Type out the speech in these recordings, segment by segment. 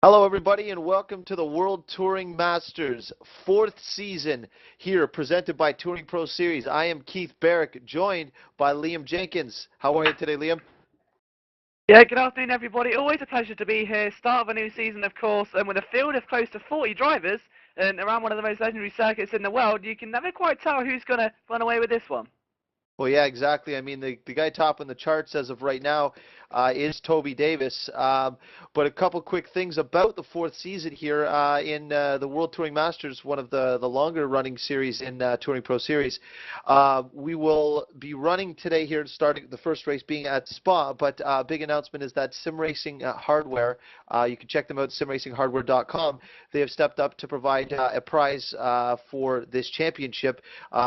Hello, everybody, and welcome to the World Touring Masters 4th season here, presented by Touring Pro Series. I am Keith Barrick, joined by Liam Jenkins. How are you today, Liam? Yeah, good afternoon, everybody. Always a pleasure to be here. Start of a new season, of course, and with a field of close to 40 drivers and around one of the most legendary circuits in the world, you can never quite tell who's going to run away with this one. Well, yeah, exactly. I mean, the guy topping the charts as of right now is Toby Davis. But a couple quick things about the 4th season here in the World Touring Masters, one of the longer running series in Touring Pro Series. We will be running today here, starting the first race being at Spa. But big announcement is that Sim Racing Hardware, you can check them out at simracinghardware.com. They have stepped up to provide a prize for this championship.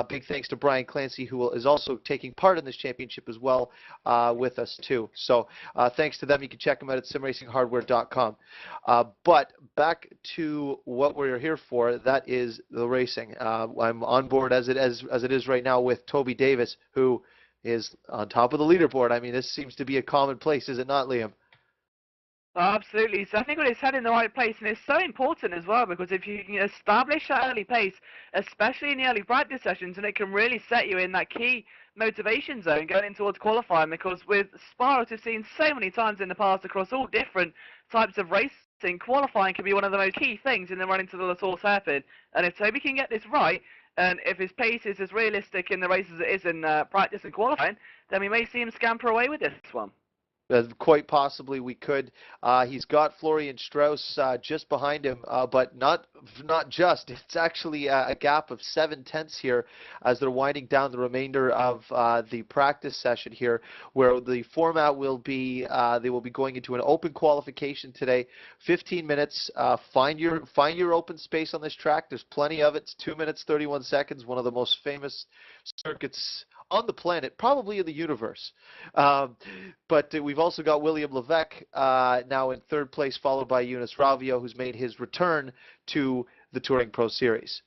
Big thanks to Brian Clancy, who is also taking part in this championship as well with us too. So thanks to them. You can check them out at simracinghardware.com. But back to what we're here for, that is the racing. I'm on board as it is right now with Toby Davis, who is on top of the leaderboard. I mean, this seems to be a commonplace, is it not, Liam? Oh, absolutely. So I think it's head in the right place, and it's so important as well because if you can establish that early pace, especially in the early practice sessions, and it can really set you in that key motivation zone going in towards qualifying. Because with Spa, as we've seen so many times in the past across all different types of racing, qualifying can be one of the most key things in the run into the La Source hairpin. And if Toby can get this right, and if his pace is as realistic in the race as it is in practice and qualifying, then we may see him scamper away with this one. Quite possibly we could. He's got Florian Strauss just behind him, but not just. It's actually a gap of 7/10 here as they're winding down the remainder of the practice session here, where the format will be they will be going into an open qualification today. 15 minutes. Find your open space on this track. There's plenty of it. It's 2 minutes 31 seconds. One of the most famous circuits on the planet, probably in the universe. But we've also got William Levesque now in 3rd place, followed by Eunice Ravio, who's made his return to the Touring Pro Series.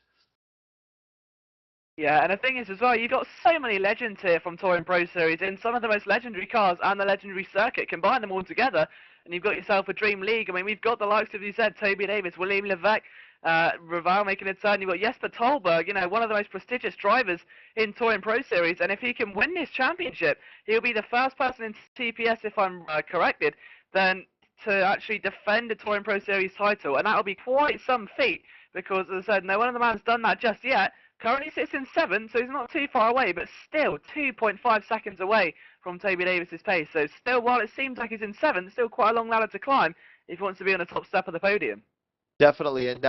Yeah, and the thing is as well, you've got so many legends here from Touring Pro Series in some of the most legendary cars and the legendary circuit. Combine them all together, and you've got yourself a dream league. I mean, we've got the likes of, you said, Toby Davis, William Levesque, Raval making a turn. You've got Jesper Tolberg, one of the most prestigious drivers in Touring Pro Series. And if he can win this championship, he'll be the first person in TPS, if I'm corrected, then to actually defend the Touring Pro Series title. And that'll be quite some feat because, as I said, no one of the man's done that just yet. Currently sits in 7th, so he's not too far away, but still 2.5 seconds away from Toby Davis's pace. So still, while it seems like he's in 7th, still quite a long ladder to climb if he wants to be on the top step of the podium. Definitely, and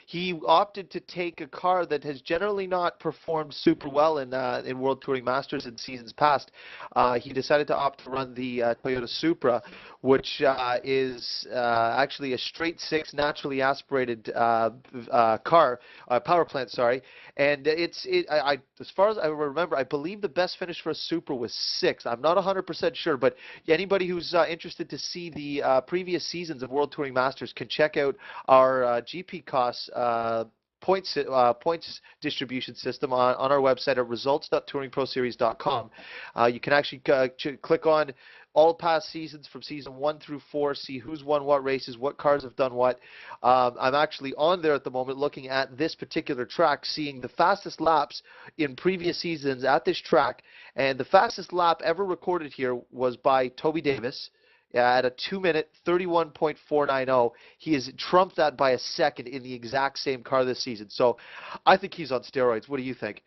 he opted to take a car that has generally not performed super well in World Touring Masters in seasons past. He decided to opt to run the Toyota Supra, which is actually a straight 6 naturally aspirated car, power plant, sorry. And as far as I remember, I believe the best finish for a Supra was 6th. I'm not 100% sure, but anybody who's interested to see the previous seasons of World Touring Masters can check out our GP costs points distribution system on our website at results.touringproseries.com. You can actually click on all past seasons from season 1 through 4, see who's won what races, what cars have done what. I'm actually on there at the moment looking at this particular track, seeing the fastest laps in previous seasons at this track, and the fastest lap ever recorded here was by Toby Davis. At a 2-minute 31.490. He has trumped that by a second in the exact same car this season. So I think he's on steroids. What do you think?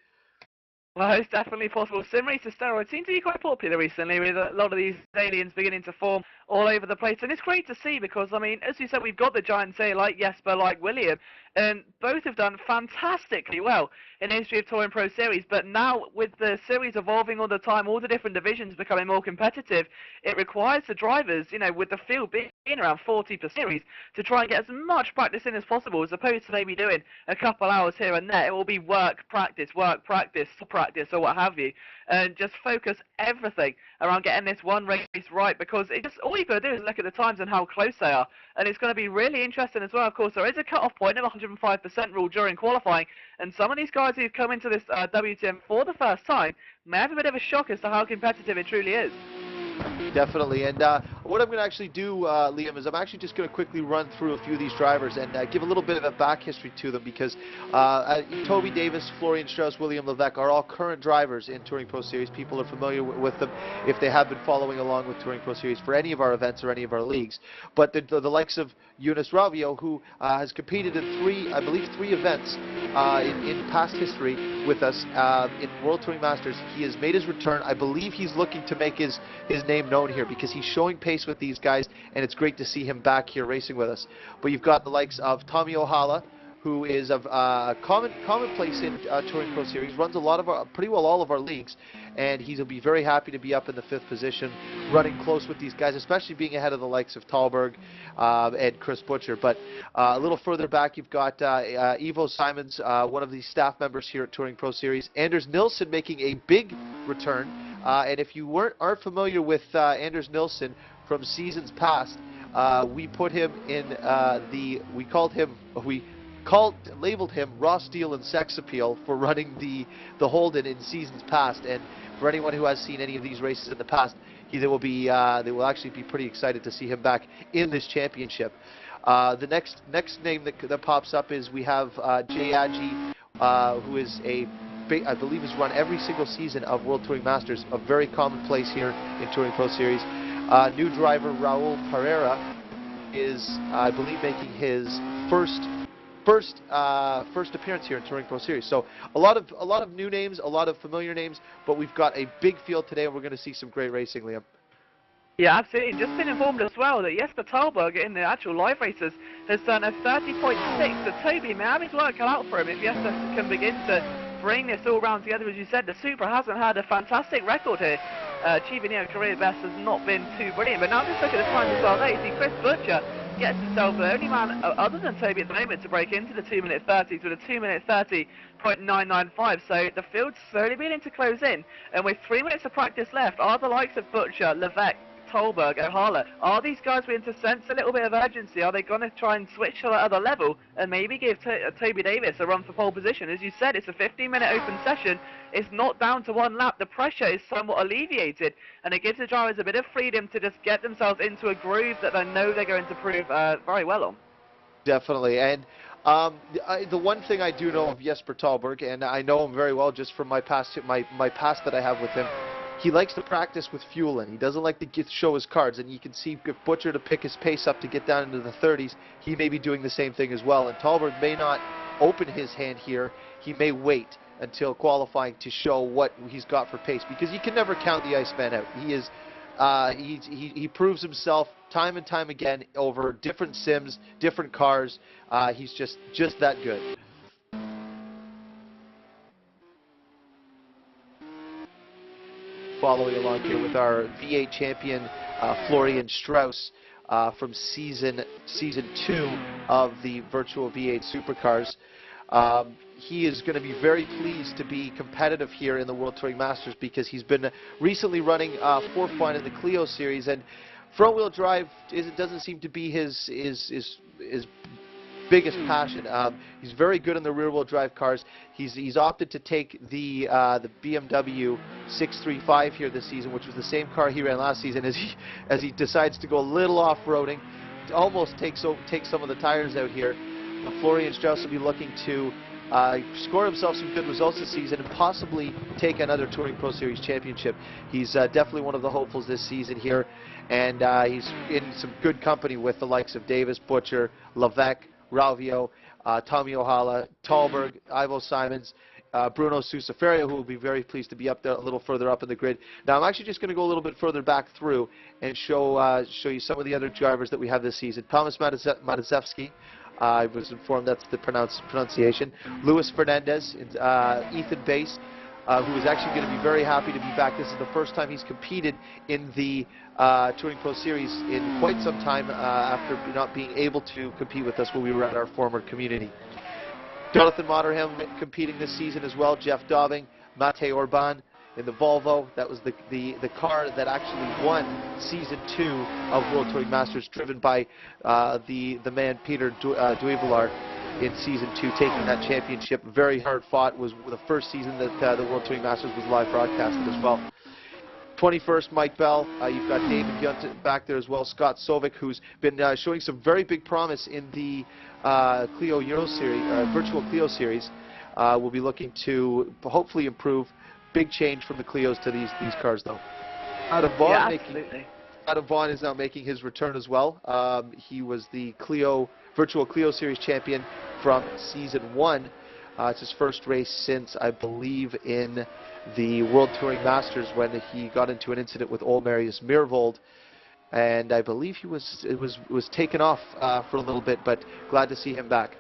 Well, it's definitely possible. Sim racer steroids seem to be quite popular recently with a lot of these aliens beginning to form all over the place. And it's great to see because, I mean, as you said, we've got the giants here like Jesper, like William, and both have done fantastically well in the history of Touring Pro Series. But now with the series evolving all the time, all the different divisions becoming more competitive, it requires the drivers, with the field being around 40 per series, to try and get as much practice in as possible as opposed to maybe doing a couple hours here and there. It will be work, practice, practice, or what have you, and just focus everything around getting this one race right because all you've got to do is look at the times and how close they are, and it's going to be really interesting as well. Of course, there is a cut-off point of 105% rule during qualifying, and some of these guys who've come into this WTM for the first time may have a bit of a shock as to how competitive it truly is. Definitely, and what I'm going to actually do, Liam, is I'm actually just going to quickly run through a few of these drivers and give a little bit of a back history to them because Toby Davis, Florian Strauss, William Levesque are all current drivers in Touring Pro Series. People are familiar with them if they have been following along with Touring Pro Series for any of our events or any of our leagues. But the likes of Eunice Ravio, who has competed in I believe three events in past history with us in World Touring Masters. He has made his return. I believe he's looking to make his name known here because he's showing pace with these guys, and it's great to see him back here racing with us. But you've got the likes of Tommy Ohala, who is of commonplace in Touring Pro Series, runs a lot of pretty well all of our leagues, and he'll be very happy to be up in the 5th position, running close with these guys, especially being ahead of the likes of Talberg and Chris Butcher. But a little further back, you've got Ivo Simons, one of the staff members here at Touring Pro Series. Anders Nilsson making a big return, and if you aren't familiar with Anders Nilsson from seasons past, we put him in labeled him raw steel and sex appeal for running the Holden in seasons past. And for anyone who has seen any of these races in the past, they will actually be pretty excited to see him back in this championship. The next name that pops up is we have Jay Adji, who is I believe has run every single season of World Touring Masters, a very commonplace here in Touring Pro Series. New driver Raul Pereira is, I believe, making his first appearance here in Touring Pro Series. So a lot of new names, a lot of familiar names, but we've got a big field today, and we're going to see some great racing, Liam. Yeah, absolutely. Just been informed as well that Jesper Talberg in the actual live races has done a 30.6. So Toby, may have his work cut out for him if Jesper can begin to bring this all round together. As you said, the Supra hasn't had a fantastic record here. Achieving a career best has not been too brilliant. But now just look at the times as well there. You see Chris Butcher gets himself the only man other than Toby at the moment to break into the 2-minute 30s with a 2-minute 30.995. So the field's slowly beginning to close in, and with 3 minutes of practice left, are the likes of Butcher, Levesque, Tolberg, Ohala, are these guys beginning to sense a little bit of urgency? Are they going to try and switch to that other level and maybe give Toby Davis a run for pole position? As you said, it's a 15-minute open session. It's not down to one lap. The pressure is somewhat alleviated, and it gives the drivers a bit of freedom to just get themselves into a groove that they know they're going to prove very well on. Definitely, and the one thing I do know of Jesper Talberg, and I know him very well just from my past that I have with him, he likes to practice with fuel in. He doesn't like to show his cards, and you can see if Butcher to pick his pace up to get down into the 30s, he may be doing the same thing as well. And Talberg may not open his hand here. He may wait until qualifying to show what he's got for pace, because you can never count the Iceman out. He is he proves himself time and time again over different sims, different cars. He's just that good. Following along here with our V8 champion Florian Strauss from season 2 of the virtual V8 Supercars. He is going to be very pleased to be competitive here in the World Touring Masters because he's been recently running for fun in the Clio series, and front-wheel drive doesn't seem to be his biggest passion. He's very good in the rear-wheel drive cars. He's opted to take the BMW 635 here this season, which was the same car he ran last season, as he decides to go a little off-roading, almost take some of the tires out here. Florian Strauss will be looking to score himself some good results this season and possibly take another Touring Pro Series championship. He's definitely one of the hopefuls this season here, and he's in some good company with the likes of Davis, Butcher, Levesque, Ravio, Tommy Ohala, Talberg, Ivo Simons, Bruno Sousa-Ferreira, who will be very pleased to be up there a little further up in the grid. Now, I'm actually just going to go a little bit further back through and show you some of the other drivers that we have this season. Thomas Matazewski, I was informed that's the pronunciation. Luis Fernandez, Ethan Bass, who is actually going to be very happy to be back. This is the first time he's competed in the Touring Pro Series in quite some time after not being able to compete with us when we were at our former community. Jonathan Motterham competing this season as well. Jeff Dobbing, Mate Orban in the Volvo. That was the car that actually won Season 2 of World Touring Masters, driven by the man Peter Duivelaar in Season 2, taking that championship. Very hard fought. Was the first season that the World Touring Masters was live broadcasted as well. 21st, Mike Bell. You've got David Yunt back there as well. Scott Sovic, who's been showing some very big promise in the Clio Euro Series, Virtual Clio Series. We'll be looking to hopefully improve. Big change from the Clios to these cars, though. Adam Vaughn is now making his return as well. He was the Virtual Clio Series champion from Season 1. It's his first race since, I believe, in the World Touring Masters when he got into an incident with Ole Marius Mirvold. And I believe he was taken off for a little bit, but glad to see him back.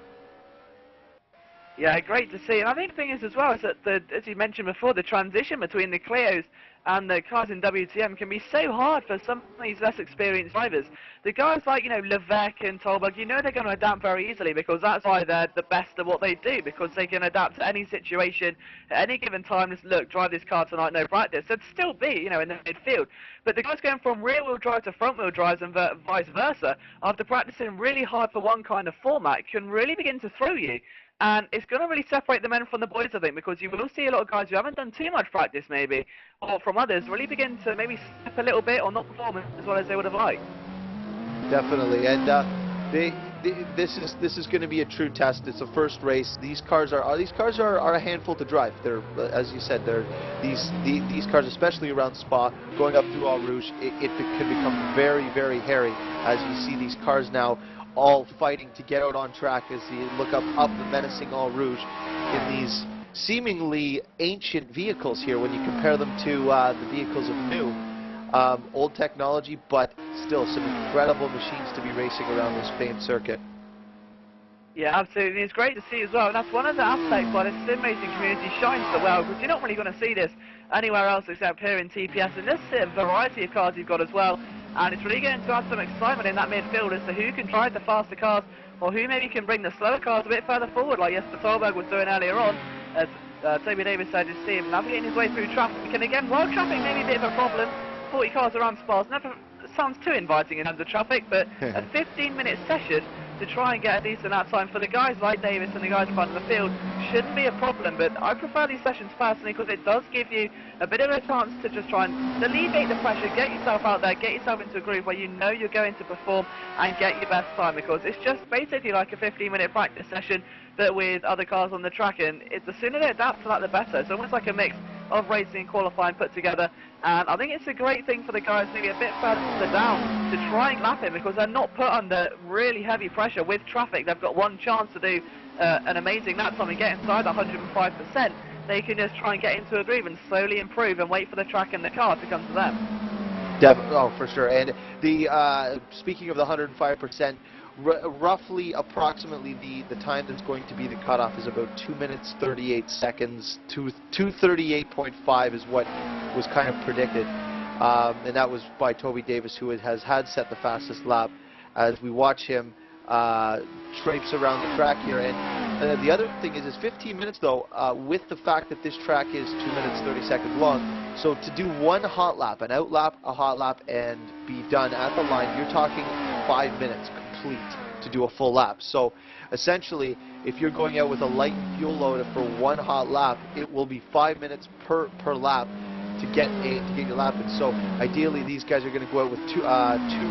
Yeah, great to see. And I think the thing is as well is that, as you mentioned before, the transition between the Clios and the cars in WTM can be so hard for some of these less experienced drivers. The guys like, Levesque and Tolberg, they're going to adapt very easily because that's why they're the best at what they do, because they can adapt to any situation at any given time. Just look, drive this car tonight, no practice. They'd still be, in the midfield. But the guys going from rear-wheel drive to front-wheel drives and vice versa, after practicing really hard for one kind of format, can really begin to throw you. And it's going to really separate the men from the boys, I think, because you will see a lot of guys who haven't done too much practice, maybe, or from others, really begin to maybe step a little bit or not perform as well as they would have liked. Definitely, and this is going to be a true test. It's a first race. These cars are a handful to drive. They're, as you said, these cars, especially around Spa, going up through Eau Rouge, it can become very, very hairy as you see these cars now all fighting to get out on track as you look up the menacing Eau Rouge in these seemingly ancient vehicles here when you compare them to the vehicles of new. Old technology, but still some incredible machines to be racing around this famed circuit. Yeah, absolutely. It's great to see as well, and that's one of the aspects why the sim racing community shines so well, because you're not really going to see this anywhere else except here in TPS, and this variety of cars you've got as well. And it's really going to add some excitement in that midfield as to who can drive the faster cars or who maybe can bring the slower cars a bit further forward, like Jesper Tolberg was doing earlier on. As Toby Davis said, just see him navigating his way through traffic. And again, while traffic may be a bit of a problem, 40 cars around Spa never sounds too inviting in terms of traffic, but a 15-minute session to try and get a decent out time for the guys like Davis and the guys in front of the field shouldn't be a problem. But I prefer these sessions personally because it does give you a bit of a chance to just try and alleviate the pressure, get yourself out there, get yourself into a groove where you know you're going to perform and get your best time, because it's just basically like a 15-minute practice session but with other cars on the track, and the sooner they adapt to that the better. It's almost like a mix of racing and qualifying put together, and I think it's a great thing for the guys maybe a bit further down to try and lap it, because they're not put under really heavy pressure with traffic. They've got one chance to do an amazing lap time and get inside 105%. They can just try and get into a groove and slowly improve and wait for the track and the car to come to them. Oh, for sure. And the speaking of the 105%, roughly, approximately the time that's going to be the cutoff is about 2 minutes 38 seconds. 2:38.5 is what was kind of predicted, and that was by Toby Davis, who had set the fastest lap. As we watch him traipse around the track here, and the other thing is 15 minutes though, with the fact that this track is 2 minutes 30 seconds long. So to do one hot lap, an out lap, a hot lap, and be done at the line, you're talking 5 minutes complete to do a full lap. So essentially, if you're going out with a light fuel load for one hot lap, it will be 5 minutes per lap to get your lap in. So ideally, these guys are going to go out with two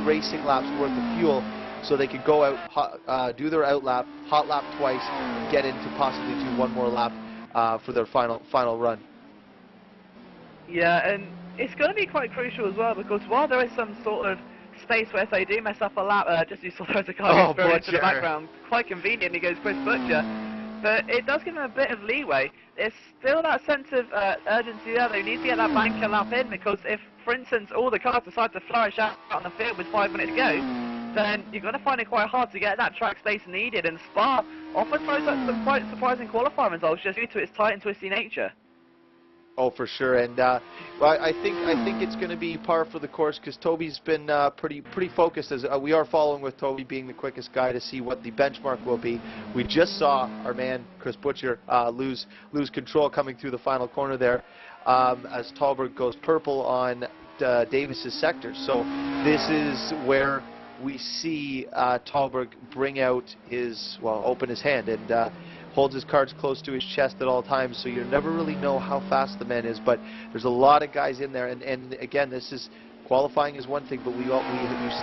racing laps worth of fuel, so they could go out, do their out lap, hot lap twice, and get in to possibly do one more lap for their final run. Yeah, and it's going to be quite crucial as well, because while there is some sort of space where if they do mess up a lap, just you saw there's a guy experience in the background, quite convenient, he goes Chris Butcher, but it does give them a bit of leeway. There's still that sense of urgency there. They need to get that banker lap in, because if, for instance, all the cars decide to flourish out on the field with 5 minutes to go, then you're going to find it quite hard to get that track space needed, and Spa often throws up some quite surprising qualifying results just due to its tight and twisty nature. Oh, for sure, and I think it's going to be par for the course, because Toby's been pretty focused. As we are following with Toby being the quickest guy to see what the benchmark will be. We just saw our man Chris Butcher lose control coming through the final corner there, as Tolberg goes purple on Davis's sector. So this is where we see Tolberg bring out open his hand, and holds his cards close to his chest at all times, so you never really know how fast the man is. But there's a lot of guys in there, and again, this is qualifying is one thing, but we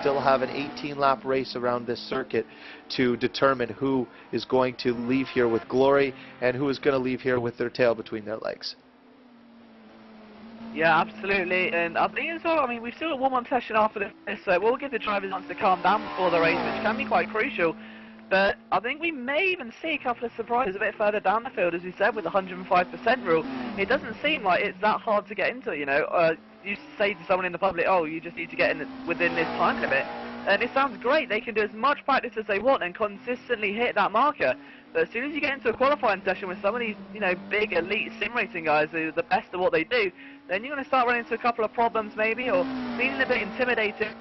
still have an 18-lap race around this circuit to determine who is going to leave here with glory and who is going to leave here with their tail between their legs. Yeah, absolutely, and I think as well, I mean, we've still got one more session after this, so we'll give the drivers a chance to calm down before the race, which can be quite crucial. But I think we may even see a couple of surprises a bit further down the field, as we said, with the 105% rule. It doesn't seem like it's that hard to get into, you know. You say to someone in the public, oh, you just need to get in within this time limit. And it sounds great. They can do as much practice as they want and consistently hit that marker. But as soon as you get into a qualifying session with some of these, you know, big elite sim racing guys who are the best at what they do, then you're going to start running into a couple of problems maybe, or feeling a bit intimidated,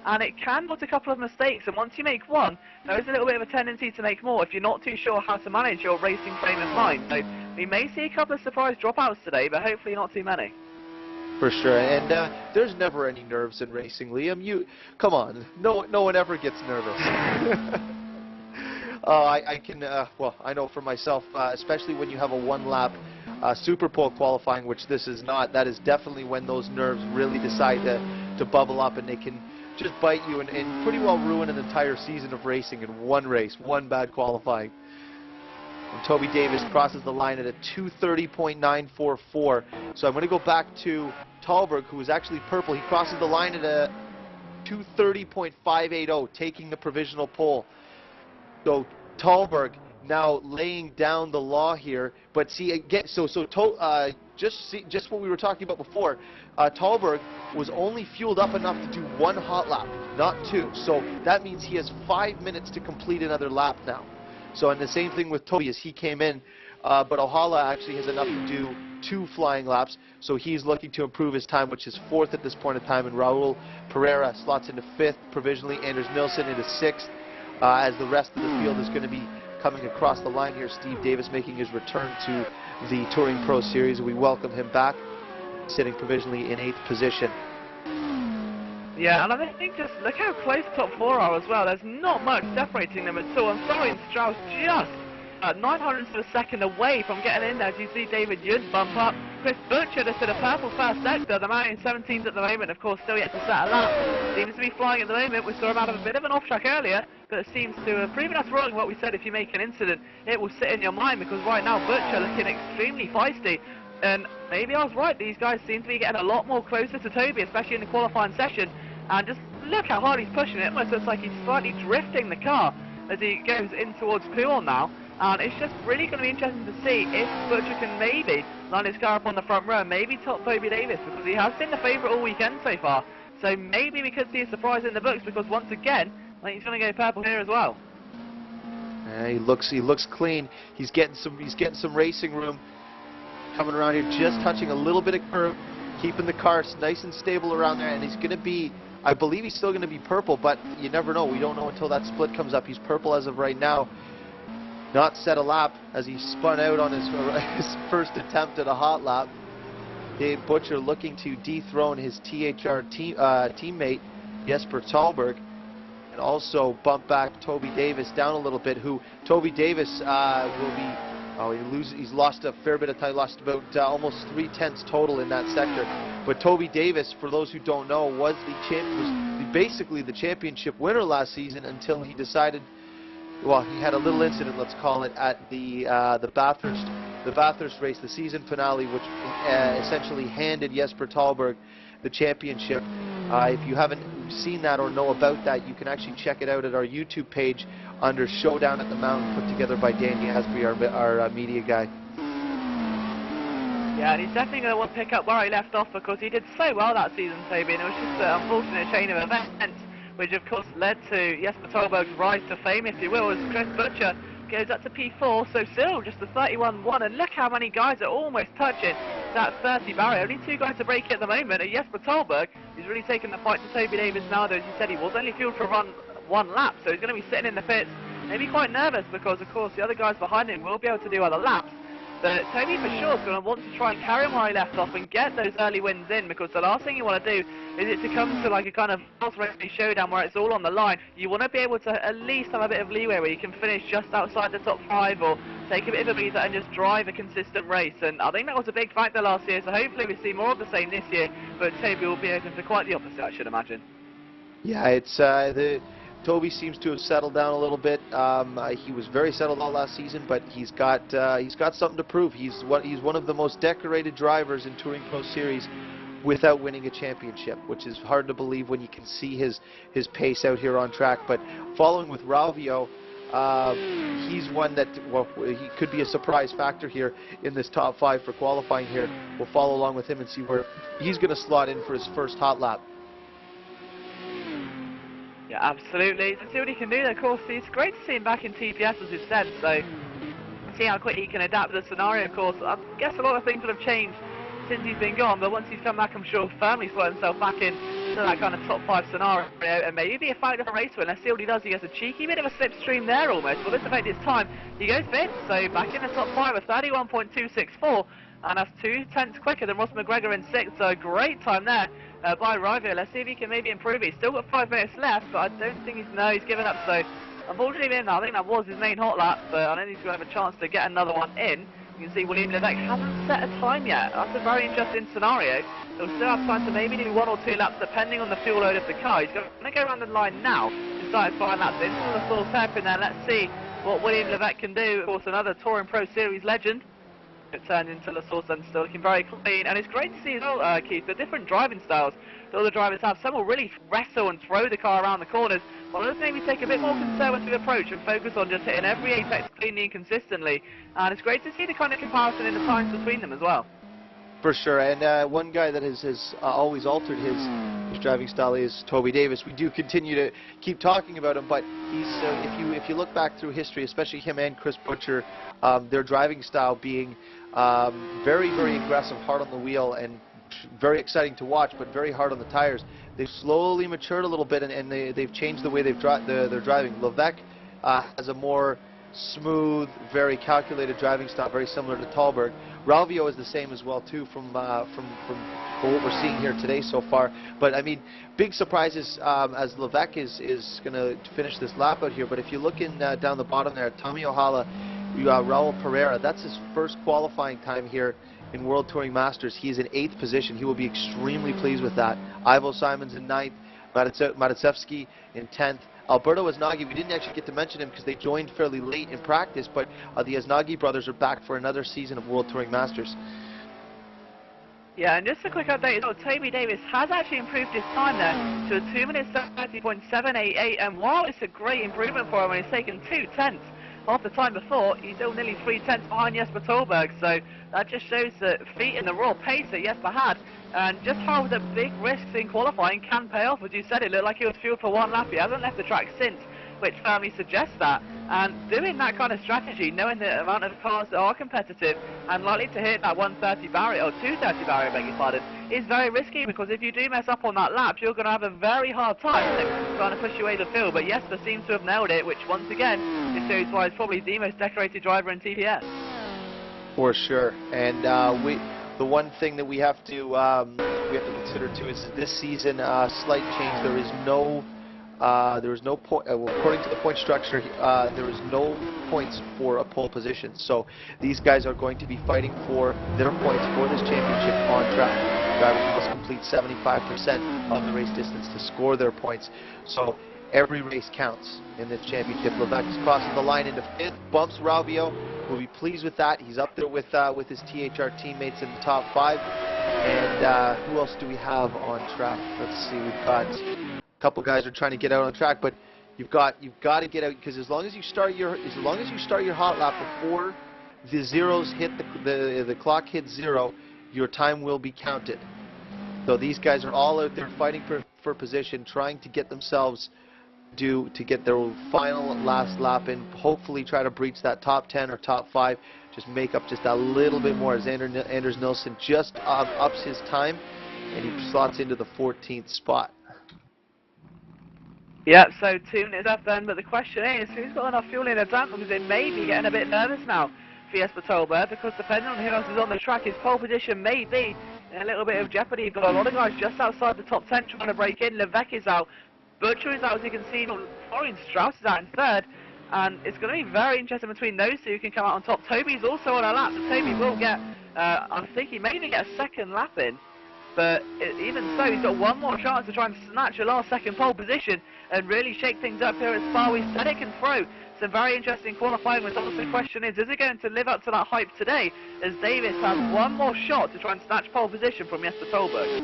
and it can cause a couple of mistakes. And once you make one, there is a little bit of a tendency to make more if you're not too sure how to manage your racing frame of mind. So we may see a couple of surprise dropouts today, but hopefully not too many. For sure, and there's never any nerves in racing, Liam. Come on, no one ever gets nervous. Well, I know for myself, especially when you have a one-lap Super Pole qualifying, which this is not, that is definitely when those nerves really decide to bubble up, and they can just bite you and pretty well ruin an entire season of racing in one race, one bad qualifying. And Toby Davis crosses the line at a 2:30.944. So I'm going to go back to Thalberg, who is actually purple. He crosses the line at a 2:30.580, taking the provisional pole. So Thalberg now laying down the law here. But see again, just what we were talking about before. Thalberg was only fueled up enough to do one hot lap, not two. So that means he has 5 minutes to complete another lap now. So, and the same thing with Toby as he came in, but Ohala actually has enough to do 2 flying laps, so he's looking to improve his time, which is 4th at this point in time, and Raul Pereira slots into 5th provisionally, Anders Nilsson into 6th, as the rest of the field is going to be coming across the line here. Steve Davis making his return to the Touring Pro Series. We welcome him back, sitting provisionally in 8th position. Yeah, and I think just look how close top 4 are as well. There's not much separating them at all. I'm sorry, Strauss just 900ths of a second away from getting in there. As you see David Yud bump up. Chris Butcher just in a purple first sector. The man in 17th at the moment, of course, still yet to set a lap. Seems to be flying at the moment. We saw him out of a bit of an off track earlier, but it seems to have proven us wrong what we said. If you make an incident, it will sit in your mind, because right now Butcher looking extremely feisty. And maybe I was right, these guys seem to be getting a lot more closer to Toby, especially in the qualifying session. And just look how hard he's pushing it. It almost looks like he's slightly drifting the car as he goes in towards Cleon now. And it's just really going to be interesting to see if Butcher can maybe line his car up on the front row, maybe top Toby Davis, because he has been the favourite all weekend so far. So maybe we could see a surprise in the books, because once again, I think he's going to go purple here as well. He looks clean. He's getting some racing room. Coming around here, just touching a little bit of curve, keeping the car nice and stable around there, and he's going to be, I believe he's still going to be purple, but you never know. We don't know until that split comes up. He's purple as of right now. Not set a lap as he spun out on his first attempt at a hot lap. Dave Butcher looking to dethrone his THR teammate Jesper Thalberg, and also bump back Toby Davis down a little bit, who Toby Davis will be, he's lost a fair bit of time, lost about almost 3/10 total in that sector. But Toby Davis, for those who don't know, was basically the championship winner last season until he decided, well, he had a little incident, let's call it, at the Bathurst race, the season finale, which essentially handed Jesper Thalberg the championship. If you haven't seen that or know about that, you can actually check it out at our YouTube page under Showdown at the Mountain, put together by Danny Asby, our media guy. Yeah, and he's definitely going to want to pick up where he left off, because he did so well that season, Toby, and it was just an unfortunate chain of events, which of course led to Jesper Thalberg's rise to fame, if you will, as Chris Butcher goes up to P4, so still just a 31-1, and look how many guys are almost touching that 30 barrier. Only 2 guys to break it at the moment, and Jesper Thalberg is really taking the fight to Toby Davis now, though, as you said, he was only fueled for one lap, so he's going to be sitting in the pits, maybe quite nervous, because of course the other guys behind him will be able to do other laps. But Toby for sure is going to want to try and carry on where he left off and get those early wins in, because the last thing you want to do is it to come to like a kind of horse racing showdown where it's all on the line. You want to be able to at least have a bit of leeway where you can finish just outside the top 5 or take a bit of a breather and just drive a consistent race. And I think that was a big factor last year, so hopefully we see more of the same this year, but Toby will be open to quite the opposite, I should imagine. Yeah, it's Toby seems to have settled down a little bit. He was very settled all last season, but he's got something to prove. He's one of the most decorated drivers in Touring Pro Series without winning a championship, which is hard to believe when you can see his pace out here on track. But following with Ralvio, he's one that, well, he could be a surprise factor here in this top 5 for qualifying here. We'll follow along with him and see where he's going to slot in for his first hot lap. Yeah, absolutely. Let's see what he can do there. Of course, it's great to see him back in TPS, as we've said, so see how quickly he can adapt to the scenario. Of course, I guess a lot of things would have changed since he's been gone, but once he's come back, I'm sure firmly slot himself back in to that kind of top 5 scenario and maybe be a factor for race win. Let's see what he does. He gets a cheeky bit of a slipstream there almost. Will this affect his time? He goes 5th, so back in the top 5 at 31.264, and that's 2/10 quicker than Ross McGregor in 6th, so a great time there by Rivio. Let's see if he can maybe improve it. He's still got 5 minutes left, but I don't think he's given up, so unfortunately I think that was his main hot lap, so I don't think he's going to have a chance to get another one in. You can see William Levesque hasn't set a time yet. That's a very interesting scenario. He'll still have time to maybe do 1 or 2 laps depending on the fuel load of the car. He's going to go around the line now to start his 5 laps into the full hairpin there. Let's see what William Levesque can do. Of course, another Touring Pro Series legend. It turned into La Source and still looking very clean, and it's great to see as well, Keith, the different driving styles that all the drivers have. Some will really wrestle and throw the car around the corners, while others maybe take a bit more conservative approach and focus on just hitting every apex cleanly and consistently, and it's great to see the kind of comparison in the times between them as well. For sure, and one guy that has always altered his driving style is Toby Davis. We do continue to keep talking about him, but he's if you look back through history, especially him and Chris Butcher, their driving style being very, very aggressive, hard on the wheel, and very exciting to watch, but very hard on the tires. They've slowly matured a little bit, and they've changed the way they're driving. Levesque has a more smooth, very calculated driving style, very similar to Thalberg. Ralvio is the same as well too, from what we're seeing here today so far. But I mean, big surprises as Levesque is going to finish this lap out here. But if you look in down the bottom there, Tommy Ohala, Raul Pereira, that's his first qualifying time here in World Touring Masters. He's in 8th position. He will be extremely pleased with that. Ivo Simons in 9th, Matitsevsky in 10th. Alberto Aznaghi, we didn't actually get to mention him because they joined fairly late in practice, but the Aznaghi brothers are back for another season of World Touring Masters. Yeah, and just a quick update as well, Toby Davis has actually improved his time there to a 2 minutes 30.788, and while it's a great improvement for him, and he's taken 2/10 off the time before, he's still nearly 3/10 behind Jesper Tolberg, so that just shows the feet and the raw pace that Jesper had, and just how the big risks in qualifying can pay off. As you said, it looked like he was fueled for 1 lap. He hasn't left the track since, which firmly suggests that. And doing that kind of strategy, knowing the amount of cars that are competitive and likely to hit that 130 barrier, or 230 barrier, beg your pardon, is very risky, because if you do mess up on that lap, you're going to have a very hard time trying to push your way to the field. But Jesper seems to have nailed it, which once again, this series wise, probably the most decorated driver in TPS. For sure. And the one thing that we have to consider too is this season, slight change. There is no point, according to the point structure, there is no points for a pole position. So these guys are going to be fighting for their points for this championship on track. Drivers must complete 75% of the race distance to score their points. So every race counts in this championship. Levesque is crossing the line into 5th, bumps Ralvio. We'll be pleased with that. He's up there with his THR teammates in the top 5. And who else do we have on track? Let's see. We've got a couple guys are trying to get out on track, but you've got to get out, because as long as you start your hot lap before the zeros hit the clock hits 0, your time will be counted. So these guys are all out there fighting for position, trying to get themselves to get their final last lap and hopefully try to breach that top 10 or top 5, just make up just a little bit more, as Anders Nilsson just ups his time and he slots into the 14th spot. Yeah, so 2 minutes left then, but the question is, who's got enough fuel in the tank, because they may be getting a bit nervous now for Jesper Tolberg, because depending on who else is on the track, his pole position may be in a little bit of jeopardy. You've got a lot of guys just outside the top 10 trying to break in. Levesque is out, Butcher is out, as you can see. Florian Strauss is out in third, and it's going to be very interesting between those two who can come out on top. Toby's also on a lap, so Toby will get, I think he may even get a second lap in. But even so, he's got one more chance to try and snatch a last second pole position and really shake things up here at Spa. We said it can throw some very interesting qualifying results. The question is it going to live up to that hype today, as Davis has one more shot to try and snatch pole position from Jesper Tolberg?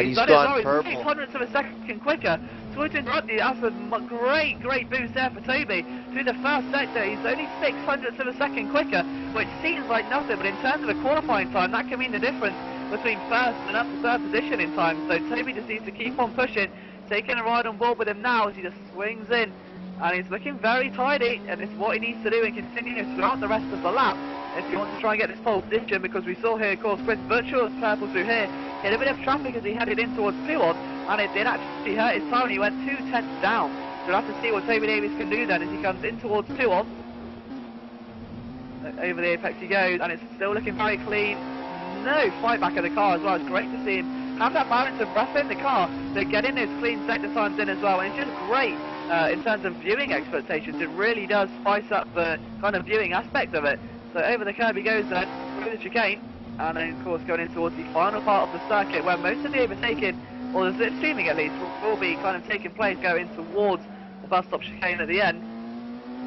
He's gone purple. 6 hundredths of a second quicker. Sorry to interrupt you, that's a great boost there for Toby. Through the first sector, he's only 6 hundredths of a second quicker, which seems like nothing, but in terms of a qualifying time, that can mean the difference between first and up to third position in time. So Toby just needs to keep on pushing, taking a ride on board with him now as he just swings in. And he's looking very tidy, and it's what he needs to do and continue throughout the rest of the lap if he wants to try and get this pole position, because we saw here, of course, Chris Butcher's purple through here hit a bit of traffic as he headed in towards Puon, and it did actually hurt his tire, and he went 2 tenths down. So we'll have to see what Toby Davis can do then as he comes in towards Puon. Over the apex he goes, and it's still looking very clean. No fight back of the car as well. It's great to see him have that balance of breath in the car, so getting those clean sector times in as well, and it's just great in terms of viewing expectations. It really does spice up the kind of viewing aspect of it. So over the curb he goes then, through the chicane, and then of course going in towards the final part of the circuit, where most of the overtaking, or the slipstreaming at least, will be kind of taking place going towards the bus stop chicane at the end.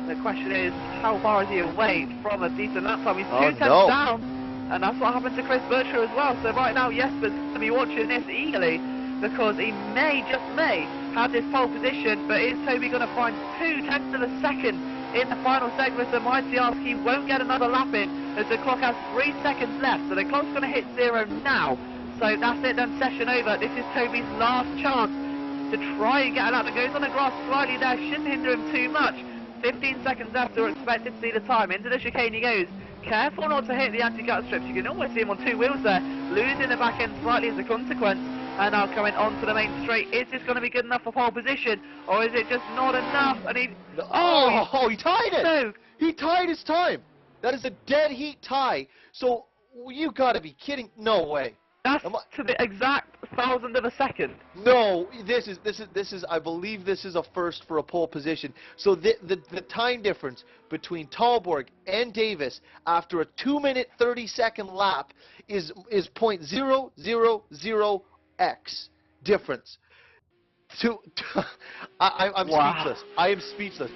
The question is, how far is he away from a decent lap time? He's 2 tenths down, and that's what happened to Chris Butcher as well. So right now Jesper's going to be watching this eagerly, because he may, just may, have this pole position, but is Toby going to find 2 tenths of a second in the final segment? So Mighty Ask, he won't get another lap in, as the clock has 3 seconds left, so the clock's going to hit 0 now. So that's it then, session over. This is Toby's last chance to try and get a lap. That goes on the grass slightly there, shouldn't hinder him too much. 15 seconds left, we're expected to see the time. Into the chicane he goes. Careful not to hit the anti-gut strips. You can almost see him on 2 wheels there, losing the back end slightly as a consequence. And now coming onto the main straight. Is this going to be good enough for pole position, or is it just not enough? And he... he tied it! No. He tied his time! That is a dead heat tie. So, you gotta be kidding. No way. That's to the exact thousandth of a second. No, this is, I believe this is a first for a pole position. So the time difference between Tolberg and Davis after a 2-minute 30-second lap is 0.000x difference. I'm speechless. I am speechless.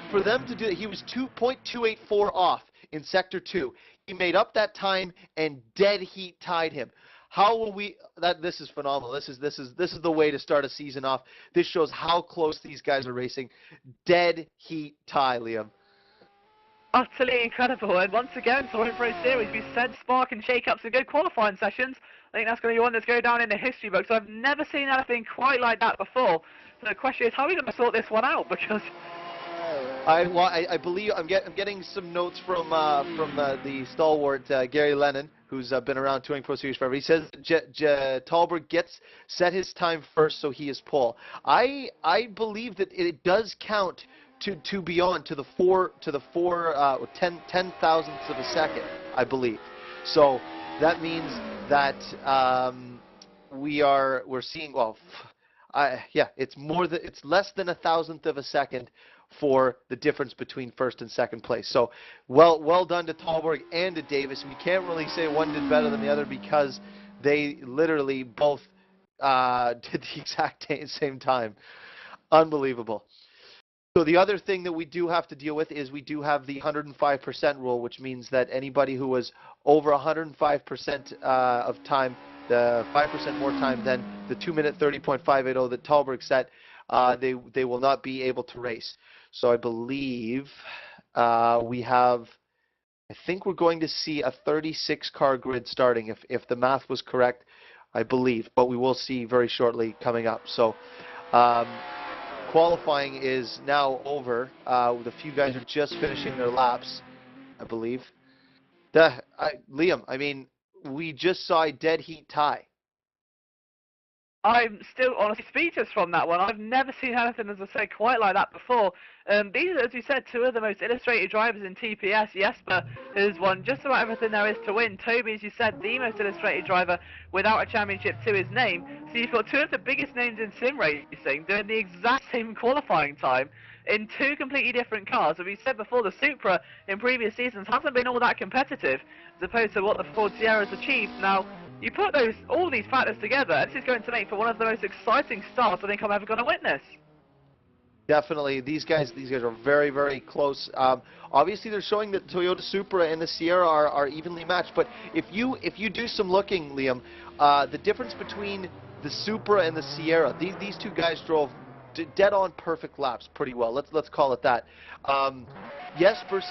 For them to do it, he was 2.284 off in sector 2. He made up that time and dead heat tied him. How will we? This is phenomenal. This is the way to start a season off. This shows how close these guys are racing. Dead heat tie, Liam. Utterly incredible. And once again, TouringProSeries, we said spark and shake-ups and good qualifying sessions. I think that's going to be one that's going down in the history books. I've never seen anything quite like that before. So the question is, how are we going to sort this one out? Because I believe I'm getting some notes from the stalwart Gary Lennon, who's been around TouringProSeries forever. He says Tolberg set his time first, so he is pole. I believe that it does count to beyond to the 10 thousandths of a second, I believe. So that means that we're seeing, well, yeah, it's less than 1,000th of a second for the difference between first and second place. So well done to Tolberg and to Davis. We can't really say one did better than the other, because they literally both did the exact same time. Unbelievable. So the other thing that we do have to deal with is we do have the 105% rule, which means that anybody who was over 105% of time, the 5% more time than the 2-minute 30.580 that Tolberg set, they will not be able to race. So I believe I think we're going to see a 36-car grid starting, if the math was correct, I believe. But we will see very shortly coming up. So qualifying is now over. The few guys are just finishing their laps, I believe. Liam, I mean, we just saw a dead heat tie. I'm still honestly speechless from that one. I've never seen anything, as I said, quite like that before. These are, as you said, two of the most illustrated drivers in TPS. Jesper has won just about everything there is to win. Toby, as you said, the most illustrated driver without a championship to his name. So you've got two of the biggest names in sim racing doing the exact same qualifying time in two completely different cars. As we said before, the Supra in previous seasons hasn't been all that competitive as opposed to what the Ford Sierra's achieved. Now, you put all these factors together, this is going to make for one of the most exciting starts I think I'm ever going to witness. Definitely, these guys are very, very close. Obviously, they're showing that Toyota Supra and the Sierra are evenly matched. But if you do some looking, Liam, the difference between the Supra and the Sierra, these two guys drove dead-on perfect laps pretty well. Let's call it that. Jesper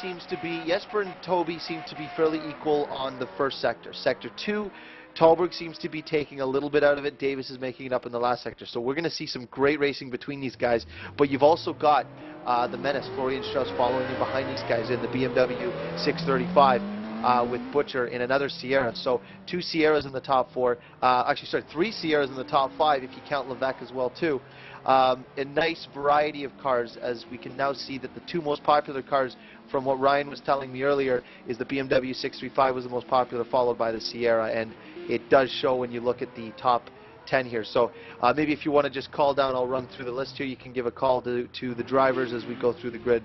and Toby seem to be fairly equal on the first sector. Sector 2. Talberg seems to be taking a little bit out of it. Davis is making it up in the last sector. So we're going to see some great racing between these guys. But you've also got the menace, Florian Strauss, following in behind these guys in the BMW 635 with Butcher in another Sierra. So two Sierras in the top 4. Actually, sorry, 3 Sierras in the top 5 if you count Levesque as well, too. A nice variety of cars, as we can now see that the two most popular cars, from what Ryan was telling me earlier, is the BMW 635 was the most popular, followed by the Sierra, and it does show when you look at the top 10 here. So maybe if you want to just call down, I'll run through the list here. You can give a call to the drivers as we go through the grid.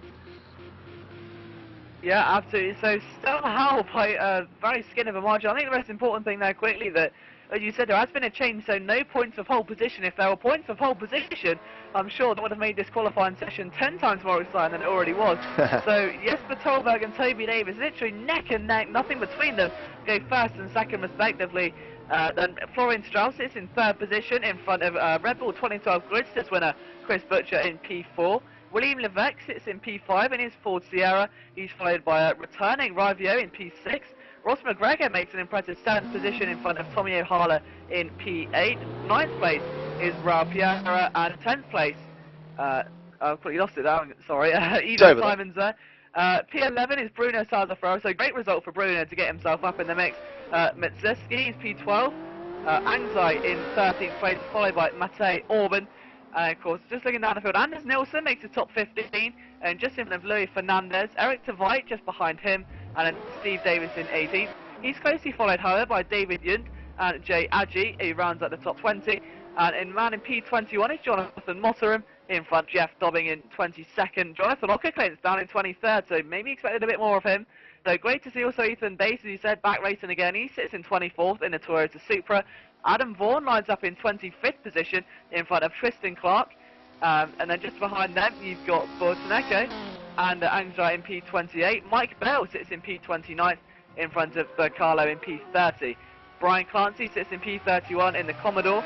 Yeah, absolutely. So somehow by a very skin of a margin, I think the most important thing there quickly that, as you said, there has been a change, so no points of pole position. If there were points of pole position, I'm sure that would have made this qualifying session 10 times more exciting than it already was. So Jesper Tolberg and Toby Davis, literally neck and neck, nothing between them, go first and second respectively. Then Florian Strauss is in third position in front of Red Bull 2012 Grid Stats winner Chris Butcher in P4. William Levesque sits in P5 in his Ford Sierra. He's followed by returning Rivio in P6. Ross McGregor makes an impressive 7th position in front of Tommy O'Hala in P8. 9th place is Raul Piera, and 10th place, I've completely lost it now, sorry, Ivan Simons there. P11 is Bruno Salazar, so great result for Bruno to get himself up in the mix. Metzeski is P12, Angzai in 13th place, followed by Matej Orban. And of course, just looking down the field, Anders Nilsson makes the top 15, and just in front of Louis Fernandez. Eric Tveit just behind him, and then Steve Davis in 18th. He's closely followed, however, by David Yunt and Jay Adji, who rounds out the top 20. And in P21 is Jonathan Motteram, in front Jeff Dobbing in 22nd. Jonathan Ockerclain's down in 23rd, so maybe expected a bit more of him. So great to see also Ethan Bates, as you said, back racing again. He sits in 24th in the Toyota Supra. Adam Vaughan lines up in 25th position in front of Tristan Clark. And then just behind them, you've got Bortoneko and Angja in P28. Mike Bell sits in P29 in front of Carlo in P30. Brian Clancy sits in P31 in the Commodore.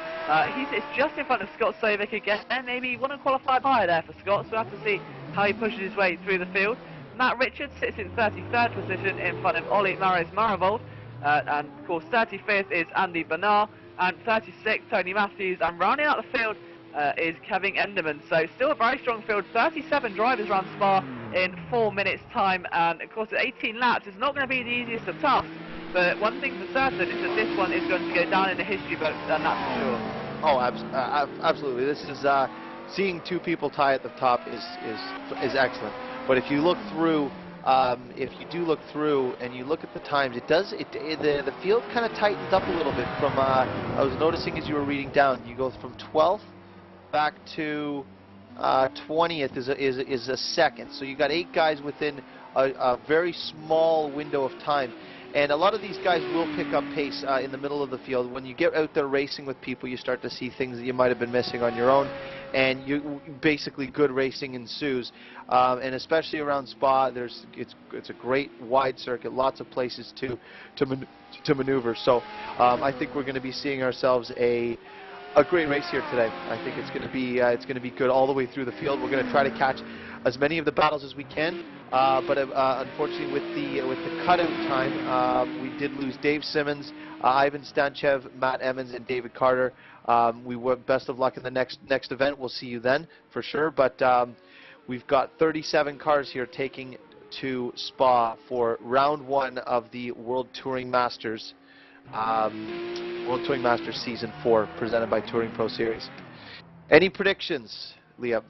He sits just in front of Scott Sovic again, and maybe he wouldn't qualify higher there for Scott, so we'll have to see how he pushes his way through the field. Matt Richards sits in 33rd position in front of Ollie Maris Maravold, and of course 35th is Andy Bernard, and 36th Tony Matthews, and rounding out the field is Kevin Enderman. So still a very strong field, 37 drivers around Spa in 4 minutes time, and of course at 18 laps it's not going to be the easiest of tasks, but one thing for certain is that this one is going to go down in the history books, and that's for sure. Oh, absolutely. This is seeing two people tie at the top is excellent. But if you look through, if you do look through and you look at the times, the field kind of tightens up a little bit. From I was noticing as you were reading down, you go from 12th back to 20th is a second. So you got 8 guys within a very small window of time. And a lot of these guys will pick up pace in the middle of the field. When you get out there racing with people, you start to see things that you might have been missing on your own. And basically good racing ensues. And especially around Spa, it's a great wide circuit, lots of places to maneuver. So I think we're going to be seeing ourselves a great race here today. I think it's going to be good all the way through the field. We're going to try to catch as many of the battles as we can. But unfortunately, with the cutout time, we did lose Dave Simmons, Ivan Stanchev, Matt Emmons, and David Carter. We were best of luck in the next event. We'll see you then for sure. But we've got 37 cars here taking to Spa for round 1 of the World Touring Masters World Touring Masters Season 4, presented by TouringProSeries. Any predictions, Liam?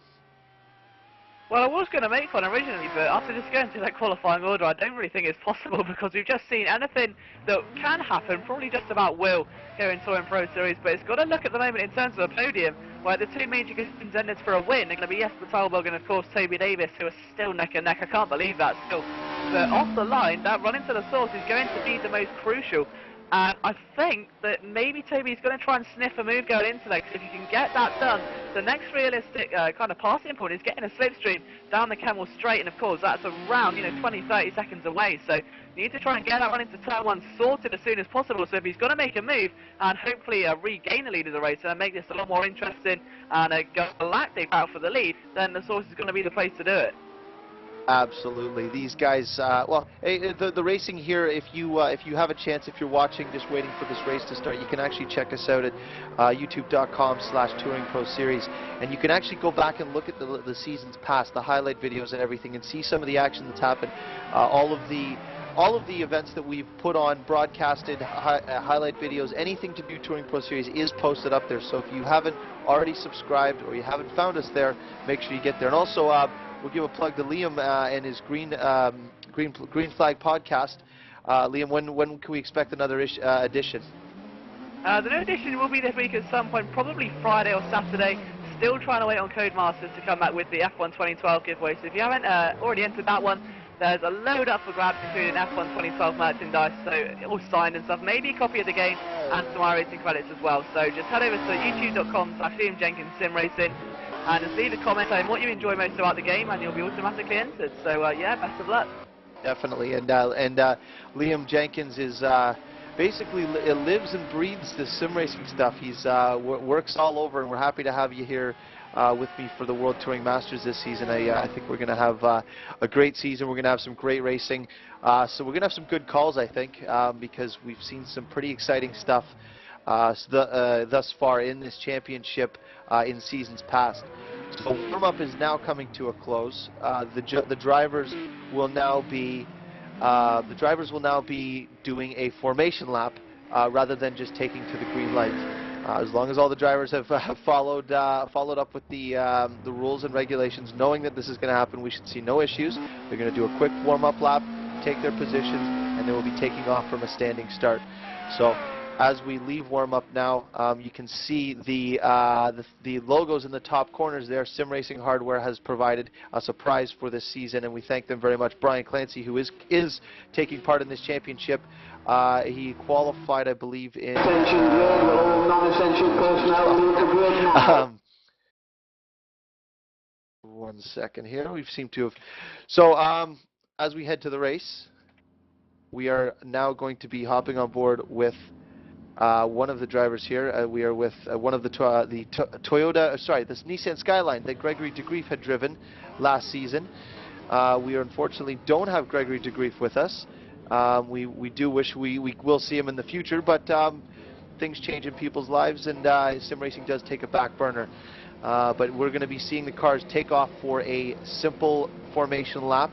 Well, I was going to make one originally, but after just going through that qualifying order, I don't really think it's possible because we've just seen anything that can happen, probably just about will, go in Touring Pro Series, but it's got to look at the moment in terms of a podium, where the two major contenders for a win are going to be Jesper Talberg and, of course, Toby Davis, who are still neck and neck. I can't believe that still. But off the line, that run into the source is going to be the most crucial. And I think that maybe Toby's going to try and sniff a move going into that, because if you can get that done, the next realistic kind of passing point is getting a slipstream down the Camel Straight, and of course that's around 20-30 seconds away, so you need to try and get that run into turn 1 sorted as soon as possible. So if he's going to make a move and hopefully regain the lead of the race and make this a lot more interesting and a galactic battle for the lead, then the source is going to be the place to do it. Absolutely. These guys, well, the racing here, if you have a chance, if you're watching, just waiting for this race to start, you can actually check us out at youtube.com/TouringProSeries, and you can actually go back and look at the seasons past, the highlight videos and everything, and see some of the action that's happened. All of the events that we've put on, broadcasted, highlight videos, anything to do Touring Pro Series is posted up there. So if you haven't already subscribed or you haven't found us there, make sure you get there. And also, we'll give a plug to Liam and his Green Flag podcast. Liam, when can we expect another edition? The new edition will be this week at some point, probably Friday or Saturday. Still trying to wait on Codemasters to come back with the F1 2012 giveaway. So if you haven't already entered that one, there's a load up for grabs, including F1 2012 merchandise, so all signed and stuff, maybe a copy of the game and some iRacing credits as well. So just head over to youtube.com/LiamJenkinsSimRacing and just leave a comment saying what you enjoy most about the game, and you'll be automatically entered. So yeah, best of luck. Definitely, and Liam Jenkins is basically lives and breathes the sim racing stuff. He's works all over, and we're happy to have you here with me for the World Touring Masters this season. I think we're going to have a great season. We're going to have some great racing. So we're going to have some good calls, I think, because we've seen some pretty exciting stuff thus far in this championship in seasons past. So warm-up is now coming to a close. The drivers will now be doing a formation lap rather than just taking to the green light. As long as all the drivers have followed up with the rules and regulations, knowing that this is going to happen, we should see no issues. They're going to do a quick warm-up lap, take their positions, and they will be taking off from a standing start. So as we leave warm-up now, you can see the logos in the top corners there. Sim Racing Hardware has provided a surprise for this season, and we thank them very much. Brian Clancy, who is taking part in this championship, he qualified, I believe, in... one second here. We seem to have... So, as we head to the race, we are now going to be hopping on board with one of the drivers here. We are with one of the this Nissan Skyline that Gregory DeGrief had driven last season. We unfortunately don't have Gregory DeGrief with us. We do wish we will see him in the future, but things change in people's lives, and sim racing does take a back burner. But we're going to be seeing the cars take off for a simple formation lap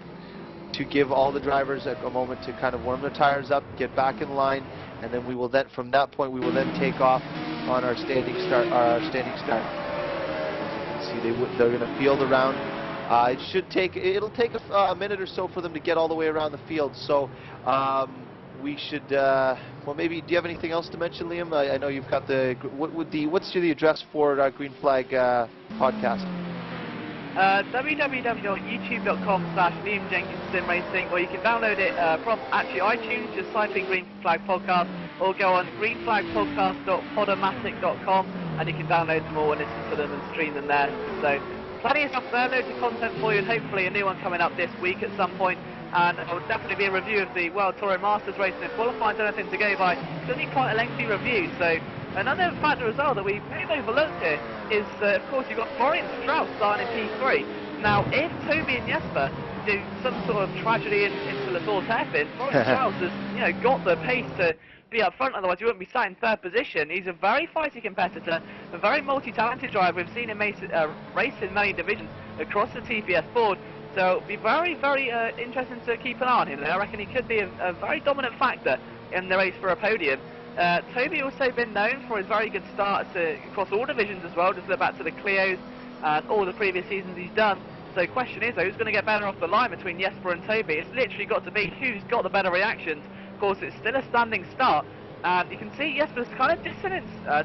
to give all the drivers a moment to kind of warm their tires up, get back in line, and then we will then, from that point, we will then take off on our standing start. As you can see, they're going to field around. It'll take a minute or so for them to get all the way around the field. So we should, well, maybe, do you have anything else to mention, Liam? I know you've got what's the address for our Green Flag podcast? www.youtube.com/LiamJenkinsSimRacing, or you can download it from actually iTunes, just type in Green Flag Podcast, or go on greenflagpodcast.podomatic.com, and you can download them all and listen to them and stream them there. So plenty of stuff there, loads of content for you, and hopefully a new one coming up this week at some point. And it will definitely be a review of the World Touring Masters race, and if qualifying's anything to go by, it's going to be quite a lengthy review. So another factor as well that we may have overlooked here is, of course, you've got Florian Strauss starting in P3. Now, if Toby and Jesper do some sort of tragedy into the source hairpin, Florian Strauss has got the pace to be up front, otherwise he wouldn't be sat in third position. He's a very feisty competitor, a very multi-talented driver. We've seen him race in many divisions across the TPS board. So it'll be very, very interesting to keep an eye on him. I reckon he could be a very dominant factor in the race for a podium. Toby also been known for his very good starts across all divisions as well. Just look back to the Clios and all the previous seasons he's done. So the question is, though, who's going to get better off the line between Jesper and Toby? It's literally got to be who's got the better reactions. Of course, it's still a standing start. And you can see Jesper's kind of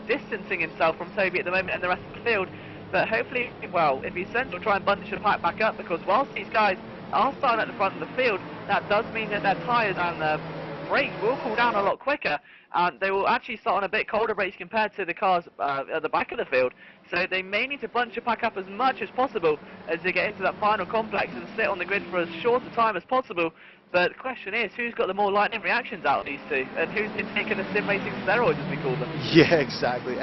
distancing himself from Toby at the moment and the rest of the field. But hopefully, well, if he's sensible, try and bunch the pack back up, because whilst these guys are starting at the front of the field, that does mean that their tyres and brakes will cool down a lot quicker, and they will actually start on a bit colder brakes compared to the cars at the back of the field. So they may need to bunch the pack up as much as possible as they get into that final complex and sit on the grid for as short a time as possible. But the question is, who's got the more lightning reactions out of these two, and who's been taking the sim racing steroids, as we call them? Yeah, exactly.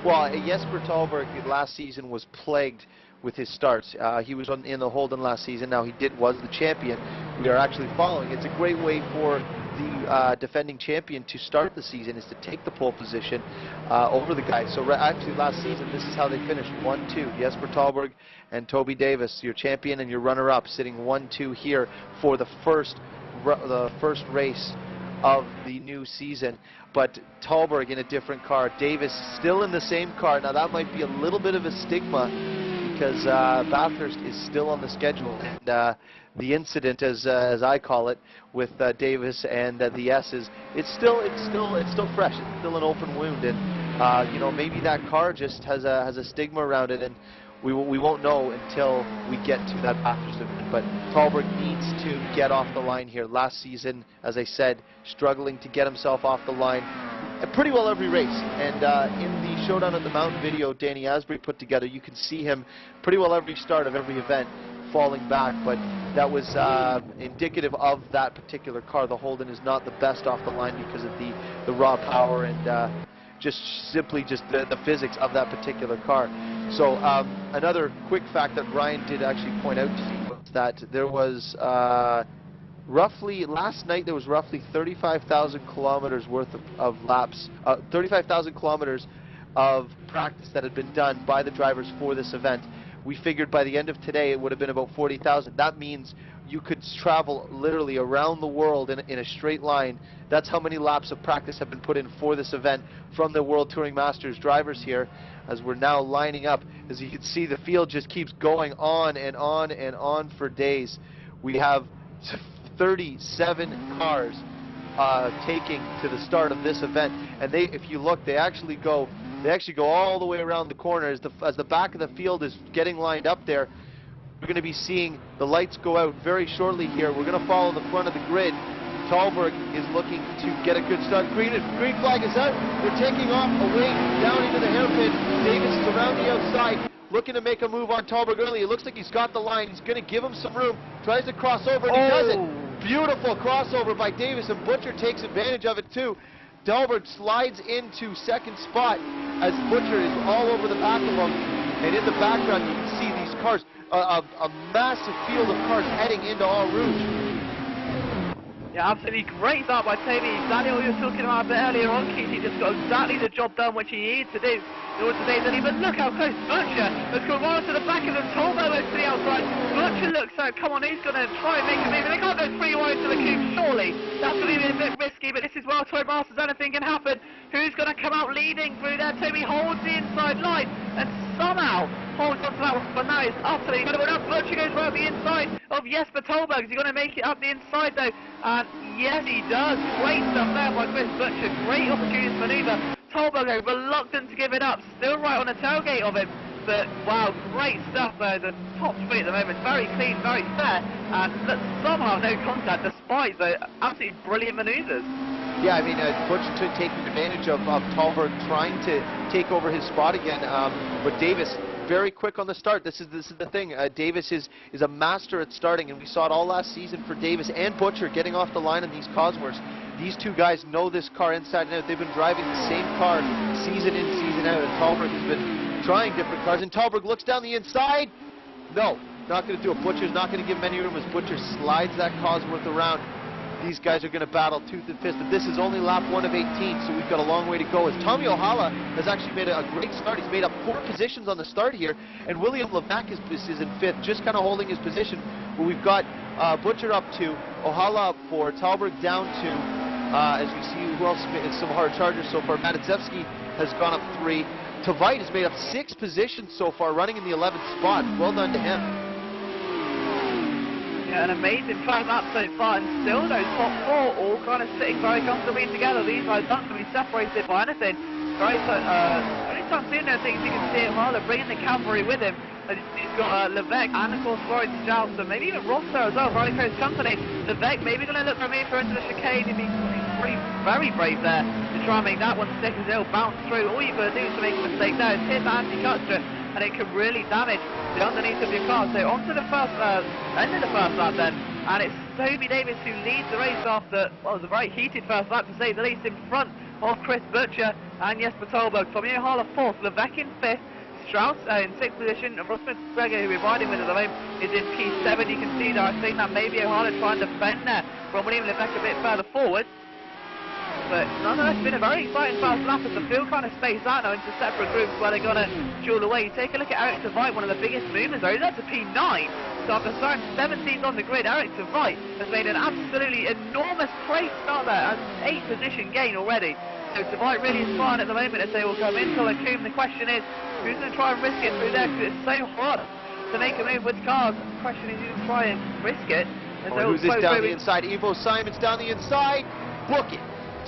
Well, Jesper Tolberg last season was plagued with his starts. He was in the Holden last season. Now he was the champion. We are actually following. It's a great way for the defending champion to start the season, is to take the pole position over the guys. So actually last season, this is how they finished: 1-2. Jesper Tolberg and Toby Davis, your champion and your runner-up, sitting 1-2 here for the first race of the new season. But Tolberg in a different car, Davis still in the same car. Now that might be a little bit of a stigma, because Bathurst is still on the schedule, and the incident, as I call it, with Davis and the S's, it's still fresh. It's still an open wound, and you know, maybe that car just has a stigma around it, and we won't know until we get to that Bathurst event. But Tolberg needs to get off the line here. Last season, as I said, struggling to get himself off the line pretty well every race, and in the Showdown at the Mountain video Danny Asbury put together, you can see him pretty well every start of every event falling back, but that was indicative of that particular car. The Holden is not the best off the line because of the raw power and just simply the physics of that particular car. So another quick fact that Ryan did actually point out to me was that there was last night there was roughly 35,000 kilometers worth of laps, 35,000 kilometers of practice that had been done by the drivers for this event. We figured by the end of today it would have been about 40,000. That means you could travel literally around the world in a straight line. That's how many laps of practice have been put in for this event from the World Touring Masters drivers here, as we're now lining up. As you can see, the field just keeps going on and on and on for days. We have 37 cars taking to the start of this event, and if you look, they actually go all the way around the corner. As the back of the field is getting lined up there, we're going to be seeing the lights go out very shortly here. We're going to follow the front of the grid. Tolberg is looking to get a good start. Green flag is out. They're taking off away down into the hairpin. Davis is around the outside, looking to make a move on Tolberg early. It looks like he's got the line. He's going to give him some room. Tries to cross over, and he does it. Beautiful crossover by Davis, and Butcher takes advantage of it too. Tolberg slides into second spot as Butcher is all over the back of him. And in the background, you can see these cars, a massive field of cars heading into Eau Rouge. Yeah, absolutely great start by Toby. Exactly what you were talking about a bit earlier on, Keith. He just got exactly the job done which he needed to do in order to save the lead. But look how close Butcher has come right to the back of them. Tolberg to the outside. Butcher looks out. Come on, he's going to try and make a move. They can't go 3 wide to the coupe, surely. That's going to be a bit risky, but this is World Touring Masters. Anything can happen. Who's going to come out leading through there? Toby holds the inside line and somehow holds on to that one, but now it's utterly incredible. Now Butcher goes right up the inside of Jesper Tolberg. Is he going to make it up the inside though? And yes, he does. Great stuff there by Chris Butcher. Great opportunity to manoeuvre. Tolberg reluctant to give it up. Still right on the tailgate of him. But wow, great stuff there. The top speed at the moment, very clean, very fair, and somehow no contact despite the absolutely brilliant manoeuvres. Yeah, I mean, Butcher taking advantage of Tolberg trying to take over his spot again, but Davis very quick on the start. This is the thing. Davis is a master at starting, and we saw it all last season for Davis and Butcher getting off the line in these Cosworths. These two guys know this car inside and out. They've been driving the same car season in, season out, and Tolberg has been trying different cars. And Tolberg looks down the inside. No, not going to do it. Butcher's not going to give him any room as Butcher slides that Cosworth around. These guys are going to battle tooth and fist, but this is only lap 1 of 18, so we've got a long way to go. As Tommy Ohala has actually made a great start. He's made up 4 positions on the start here, and William Levac is in 5th, just kind of holding his position. But we've got Butcher up 2, Ohala up 4, Tolberg down 2, As we see who else made some hard chargers so far. Matizevski has gone up 3. Tveit has made up 6 positions so far, running in the 11th spot. Well done to him. Yeah, an amazing first lap so far, and still those top 4 all kind of sitting very comfortably together. These guys aren't going to be separated by anything. Anytime soon, I think you can see him Harlow bringing the cavalry with him. He's got Levesque and of course Florence Strauss, and maybe even Ross there as well, very close company. Levesque maybe going to look for me for into the chicane. He'd be really very brave there to try and make that one stick, as he'll bounce through. All you've got to do to make a mistake there is hit the anti-cut strip, and it can really damage the underneath of your car. So onto the first end of the first lap then, and it's Toby Davis who leads the race after what was a very heated first lap, to say the least, in front of Chris Butcher and Jesper Tolberg. Tommy O'Hala 4th, Levesque in 5th, Strauss in 6th position, and Russ McGregor, who we're riding with at the moment, is in P7. You can see there, I think that maybe O'Hala trying to defend there from William Levesque a bit further forward. But nonetheless, it's been a very exciting first lap as the field kind of spaced out now into separate groups where they're going to duel away. You take a look at Eric Tveit, one of the biggest movers there. He's up to P9. So after starting 17th on the grid, Eric Tveit has made an absolutely enormous place start there, and 8th position gain already. So Tveit really is fine at the moment as they will come into Lacombe. The question is, who's going to try and risk it through there, because it's so hard to make a move with cars. The question is, who's going to try and risk it? Who's this down the inside? Ivo Simons down the inside. Book it.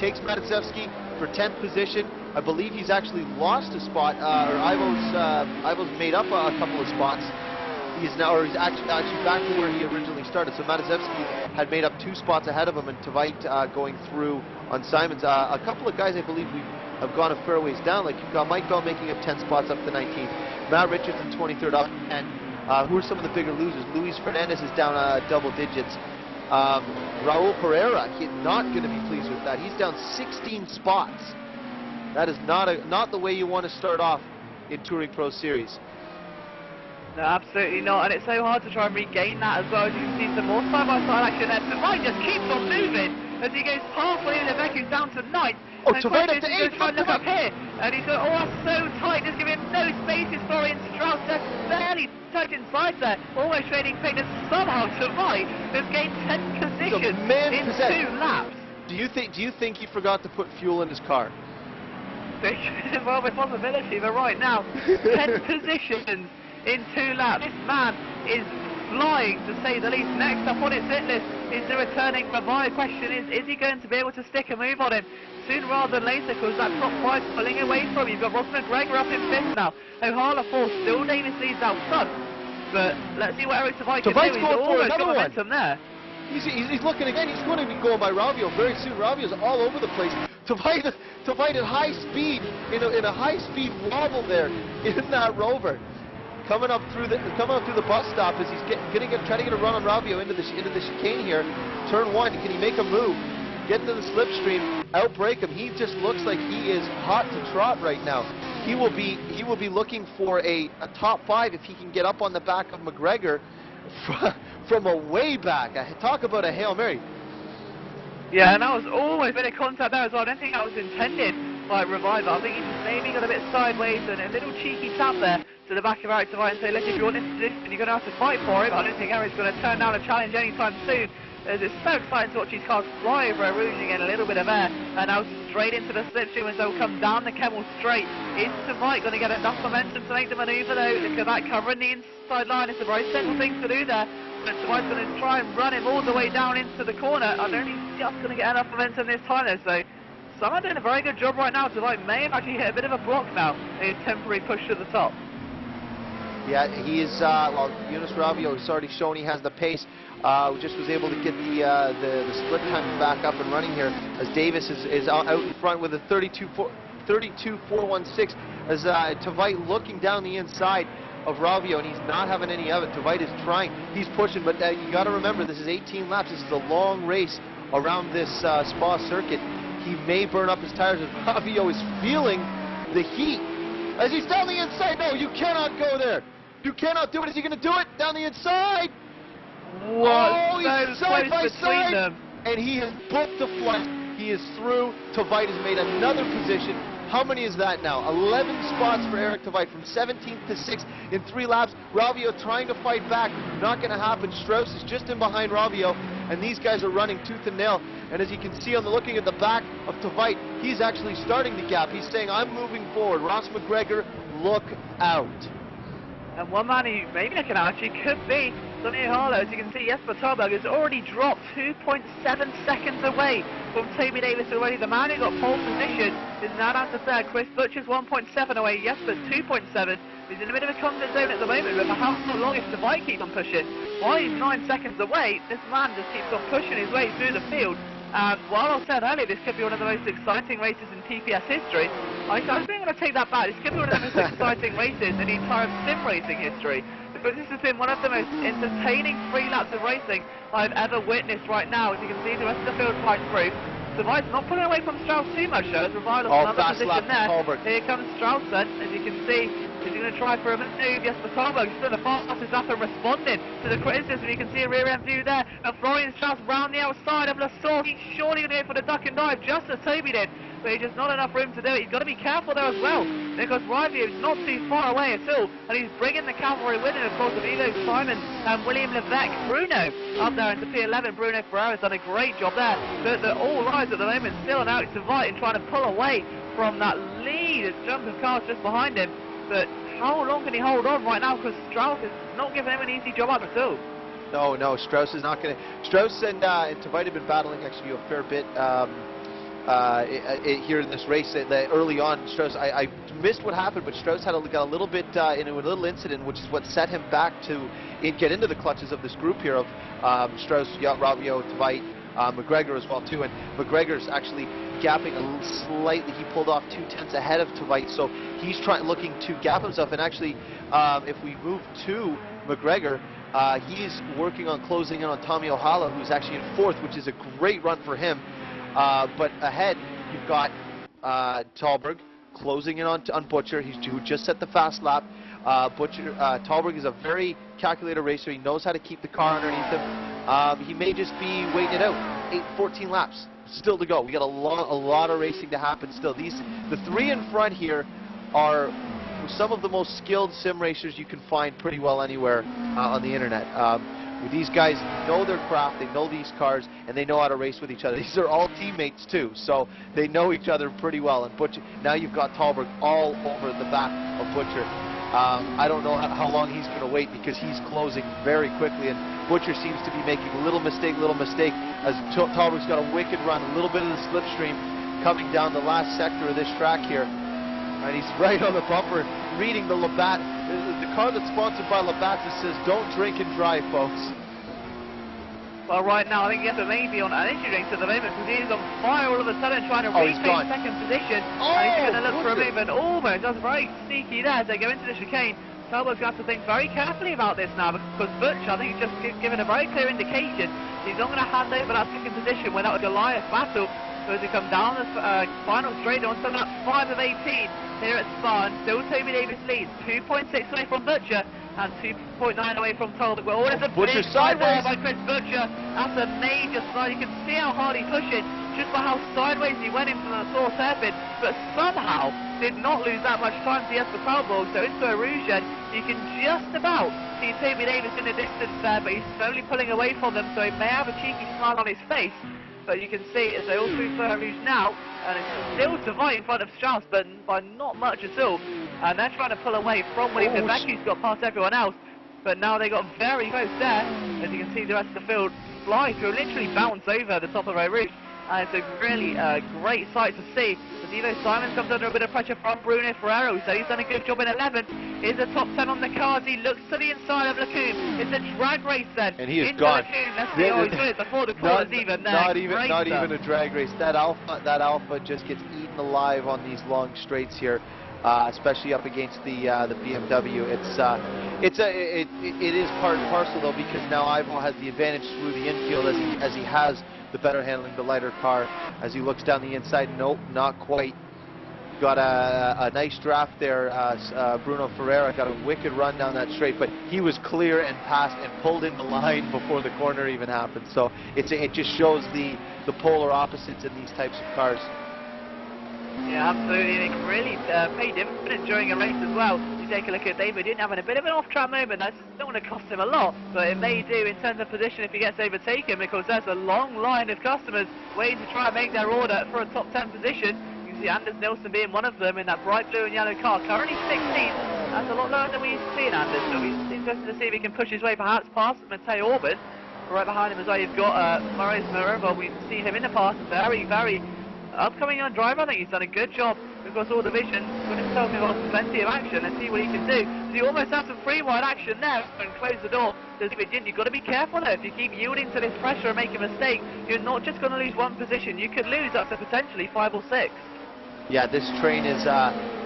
Takes Matizevski for 10th position. I believe he's actually lost a spot, or Ivo's made up a couple of spots. He's actually back to where he originally started. So Matizevski had made up 2 spots ahead of him, and Tveit going through on Simons. A couple of guys I believe have gone a fair ways down. Like you've got Mike Bell making up 10 spots up to 19th. Matt Richardson 23rd up, and who are some of the bigger losers? Luis Fernandez is down double digits. Raul Pereira, he's not going to be pleased with that. He's down 16 spots. That is not the way you want to start off in Touring Pro Series. No, absolutely not, and it's so hard to try and regain that as well. As you can see some more side-by-side action there. Tveit just keeps on moving as he goes halfway in the back, he's down to 9th. Oh, Tveit up to 8th! Try and look up here, and he's got, oh, that's so tight, just giving him no spaces for it. Strauss just barely touching sides there, almost trading pace, and somehow Tveit has gained 10th position in 2 laps. Do you think he forgot to put fuel in his car? Well, with possibility, but right now, 10 positions in 2 laps. This man is flying, to say the least. Next up on his hit list is the returning Revive. Question is he going to be able to stick a move on him sooner rather than later, because that top 5 pulling away from you. You've got Ross McGregor up in 5th now. O'Hala 4th, still Davis leads out front. But let's see what Eric Tveit can do. He's almost got momentum there. He's looking again. He's going to be going by Ravio very soon. Ravio's all over the place. Tveit at high speed, in a high-speed wobble there in that Rover. Coming up through the bus stop as he's trying to get a run on Ravio into the chicane here. Turn 1, can he make a move? Get into the slipstream, outbrake him. He just looks like he is hot to trot right now. He will be looking for a top 5 if he can get up on the back of McGregor from a way back. Talk about a Hail Mary. Yeah, and that was almost a bit of contact there as well. I don't think that was intended by Reviver. I think he just maybe got a bit sideways and a little cheeky tap there to the back of Eric Tveit and say, look, if you want this position, you're going to have to fight for it. I don't think Eric's going to turn down a challenge anytime soon, as it's so exciting to watch these cars fly over a rouge and get a little bit of air, and now straight into the slipstream as they'll come down the Kemmel straight. Is Tveit going to get enough momentum to make the manoeuvre though? Look at that, covering the inside line. It's a very simple thing to do there, but Tveit's going to try and run him all the way down into the corner. I don't think he's just going to get enough momentum this time though, so someone doing a very good job right now. Tveit may have actually hit a bit of a block now in his temporary push to the top. Yeah, he is, well, Yunus Ravio has already shown he has the pace. Just was able to get the split time back up and running here, as Davis is out in front with a 32.416, as Tveit looking down the inside of Ravio, and he's not having any of it. Tveit is trying, he's pushing, but you got to remember, this is 18 laps. This is a long race around this Spa circuit. He may burn up his tires, as Ravio is feeling the heat. As he's down the inside, no, you cannot go there. You cannot do it. Is he going to do it? Down the inside. What? Oh, he's side by side. Them. And he has booked the flight. He is through. Tveit has made another position. How many is that now? 11 spots for Eric Tveit, from 17th to 6th in 3 laps. Ravio trying to fight back. Not going to happen. Strauss is just in behind Ravio. and these guys are running tooth and nail. And as you can see on the looking at the back of Tveit, he's actually starting the gap. He's saying, I'm moving forward. Ross McGregor, look out. And one man who may be looking out actually could be Sonny Harlow. As you can see, Jesper Tarberg has already dropped 2.7 seconds away from Toby Davis already. The man who got pole position is now down to third. Chris Butcher's 1.7 away, Jesper's 2.7. He's in a bit of a comfort zone at the moment, but for how long if Tveit keeps on pushing? While he's 9 seconds away, this man just keeps on pushing his way through the field. While I said earlier this could be one of the most exciting races in TPS history, I was going to take that back. This could be one of the most exciting races in the entire sim racing history, because this has been one of the most entertaining 3 laps of racing I've ever witnessed right now. As you can see, the rest of the field right through. Tveit's not pulling away from Strauss too much, though, as Revival's another position there. Here comes Strauss then, as you can see. He's going to try for a move. Jesper Tarberg is still the fastest lap and responding to the criticism. You can see a rear end view there. And Florian Strauss round the outside of Lassalle. He's surely going to go for the duck and dive, just as Toby did. But he's just not enough room to do it. He's got to be careful there as well, because Rivio is not too far away at all. And he's bringing the cavalry with him, of course, of Ivo Simon and William Levesque. Bruno up there into P11. Bruno Ferrara has done a great job there. But they're all rise at the moment, still and out to Tveit and trying to pull away from that lead. There's jump of cars just behind him. But how long can he hold on right now? Because Strauss is not giving him an easy job out at all. No, Strauss is not going to. Strauss and Tveit have been battling actually a fair bit here in this race. Early on, Strauss, I missed what happened, but Strauss got a little bit into a little incident, which is what set him back to get into the clutches of this group here of Strauss, Ravio, Tveit, McGregor as well too. And McGregor's actually gapping slightly. He pulled off 2/10 ahead of Tveit, so he's looking to gap himself. And actually, if we move to McGregor, he's working on closing in on Tommy Ohala, who's actually in 4th, which is a great run for him. But ahead, you've got Talberg closing in on Butcher, who just set the fast lap. Talberg is a very calculated racer. He knows how to keep the car underneath him. He may just be waiting it out. 14 laps still to go. We got a lot of racing to happen still. The 3 in front here are some of the most skilled sim racers you can find pretty well anywhere on the internet. These guys know their craft, they know these cars, and they know how to race with each other. These are all teammates too, so they know each other pretty well. And Butcher, now you've got Talberg all over the back of Butcher. I don't know how long he's going to wait, because he's closing very quickly, and Butcher seems to be making little mistake, as Talberg's got a wicked run, a little bit of the slipstream coming down the last sector of this track here. And he's right on the bumper, reading the Labatt. The car that's sponsored by Labatt that says, don't drink and drive, folks. Well, right now, I think Jesper may be on energy drinks at the moment, because he is on fire all of a sudden, trying to retake second position. And he's going to look for a move, and almost, that's very sneaky there, as they go into the chicane. Talberg's going to have to think very carefully about this now, because Butch, I think, he's just given a very clear indication he's not going to hand over that second position without a Goliath battle. So as we come down the final straight on, so that's 5 of 18 here at Spa, and still Toby Davis leads, 2.6 away from Butcher and 2.9 away from Talberg. Well, there's a big slide there by Chris Butcher. That's a major slide. You can see how hard he's pushing, just by how sideways he went into the source hairpin, but somehow did not lose that much time to Jesper Talberg. So into Erugen, you can just about see Toby Davis in the distance there, but he's slowly pulling away from them, so he may have a cheeky smile on his face. But you can see as they all through Rouge now, and it's still Tveit in front of Strauss, but by not much at all. And they're trying to pull away from William Levesque, who's got past everyone else. But now they got very close there. As you can see, the rest of the field fly through, literally bounce over the top of Rouge. And it's a really great sight to see. As Ivo Simon comes under a bit of pressure from Bruno Ferrero, so he's done a good job in 11. Is the top 10 on the cars. He looks to the inside of Lacombe. It's a drag race then. And he is gone. Let's see how he's doing before the corners even there. Not even a drag race. That Alpha just gets eaten alive on these long straights here. Especially up against the BMW. It is part and parcel though, because now Ivo has the advantage through the infield as he has the better handling, the lighter car. As he looks down the inside, nope, not quite. Got a nice draft there. Bruno Ferreira got a wicked run down that straight, but he was clear and passed and pulled in the line before the corner even happened. So it just shows the polar opposites in these types of cars. Yeah, absolutely, and it really paid dividends during a race as well. You take a look at David Yun having a bit of an off-track moment. That's not going to cost him a lot, but it may do in terms of position if he gets overtaken, because there's a long line of customers waiting to try and make their order for a top 10 position. You can see Anders Nilsson being one of them in that bright blue and yellow car, currently 16th. That's a lot lower than we've seen Anders, so we're interested to see if he can push his way perhaps past Matej Orban. Right behind him as well, you've got Marius Marova. We've seen him in the past, very, very upcoming young driver. I think he's done a good job across all divisions, put himself in plenty of action and see what he can do. So you almost have some free wide action now and close the door. You've got to be careful though. If you keep yielding to this pressure and make a mistake, you're not just going to lose one position. You could lose up to potentially 5 or 6. Yeah, this train is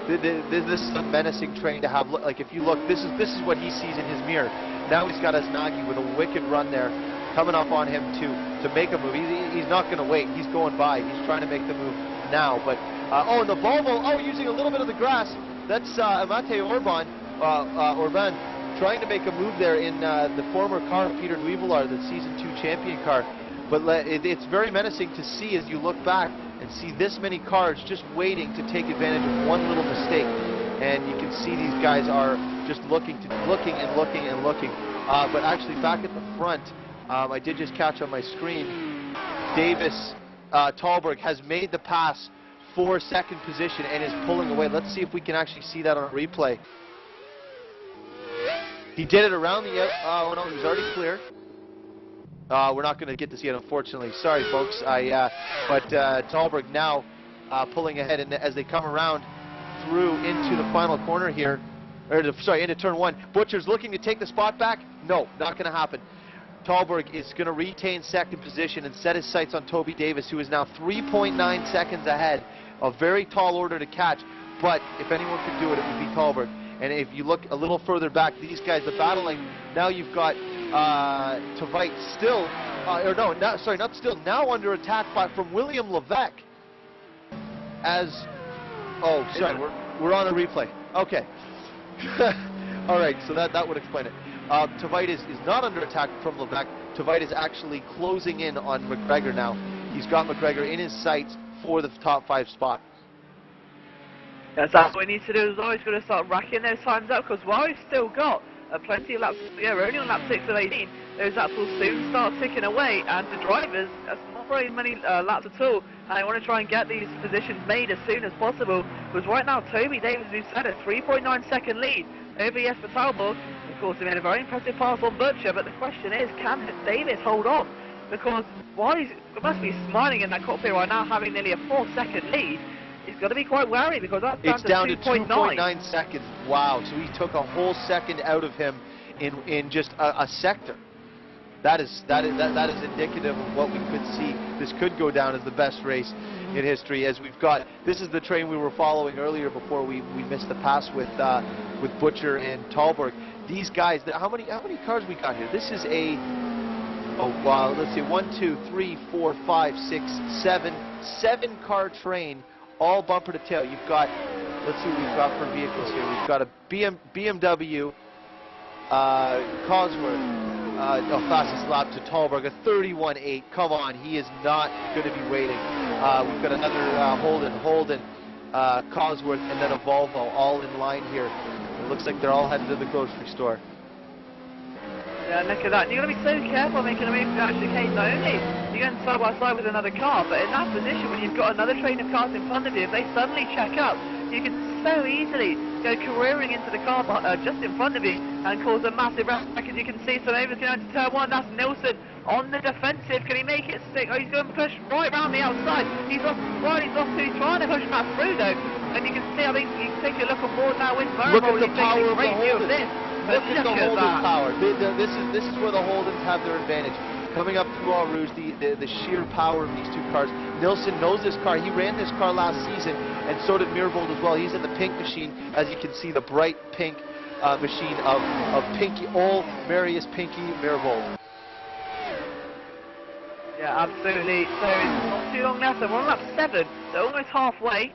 this is a menacing train to have. Like, if you look, this is what he sees in his mirror. Now he's got Asnagi with a wicked run there, coming up on him to make a move. He's not going to wait. He's going by. He's trying to make the move now. But oh, and the Volvo, using a little bit of the grass. That's Matej Orban trying to make a move there in the former car of Peter Duivelar, the Season 2 champion car. But it's very menacing to see as you look back and see this many cars just waiting to take advantage of one little mistake. And you can see these guys are just looking. But actually, back at the front, I did just catch on my screen, Davis Tallberg has made the pass for second position and is pulling away. Let's see if we can actually see that on a replay. He did it around the oh no, he was already clear. We're not going to get to see it, unfortunately. Sorry, folks. But Tallberg now pulling ahead, and as they come around through into the final corner here, into turn 1. Butcher's looking to take the spot back. No, not going to happen. Tallberg is going to retain second position and set his sights on Toby Davis, who is now 3.9 seconds ahead. A very tall order to catch, but if anyone could do it, it would be Tallberg. And if you look a little further back, these guys are battling. Now you've got Tveit still, not still, now under attack from William Levesque. We're on a replay. Okay. All right, so that would explain it. Tveit is not under attack from Levesque. Tveit is actually closing in on McGregor now. He's got McGregor in his sights for the top 5 spot. Yes, that's what we need to do as well. He's going to start racking those times up, because while we've still got plenty of laps to go, we're only on lap 6 of 18, those laps will soon start ticking away, and the drivers, that's not very many laps at all, and I want to try and get these positions made as soon as possible, because right now Toby Davis, we've said, a 3.9 second lead over Jesper Tallberg. Of course, he made a very impressive pass on Butcher, but the question is, can Davis hold on? Because while he must be smiling in that cockpit right now, having nearly a 4-second lead, he's got to be quite wary, because that's down to 2.9 seconds. Wow, so he took a whole second out of him in just a sector. That is indicative of what we could see. This could go down as the best race in history, as we've got. This is the train we were following earlier before we missed the pass with Butcher and Tallberg. These guys, how many cars we got here? This is a let's see, 1, 2, 3, 4, 5, 6, 7 car train, all bumper to tail. You've got, let's see what we've got for vehicles here. We've got a BMW Cosworth. Fastest lap to Tallberg, a 31.8. Come on, he is not going to be waiting. We've got another Holden, Cosworth, and then a Volvo, all in line here. It looks like they're all headed to the grocery store. Yeah, look at that. You've got to be so careful making a move to actually case. Not only you're going side by side with another car, but in that position, when you've got another train of cars in front of you, if they suddenly check up, you can so easily go careering into the car just in front of you and cause a massive wreck. As you can see, some overs going into turn 1. That's Nilsson on the defensive. Can he make it stick? Oh, he's going to push right round the outside. He's off 2. He's trying to push that through though. And you can see, I think you can take a look on board now with Murray. Look at the power of the Holden. Look at the Holden power. This is where the Holdens have their advantage. Coming up through Eau Rouge, the sheer power of these two cars. Nilsson knows this car. He ran this car last season, and so did Mirvold as well. He's in the pink machine, as you can see, the bright pink machine of Pinky, old Marius Pinky Mirvold. Yeah, absolutely. So it's not too long left. We're on lap 7, so almost halfway.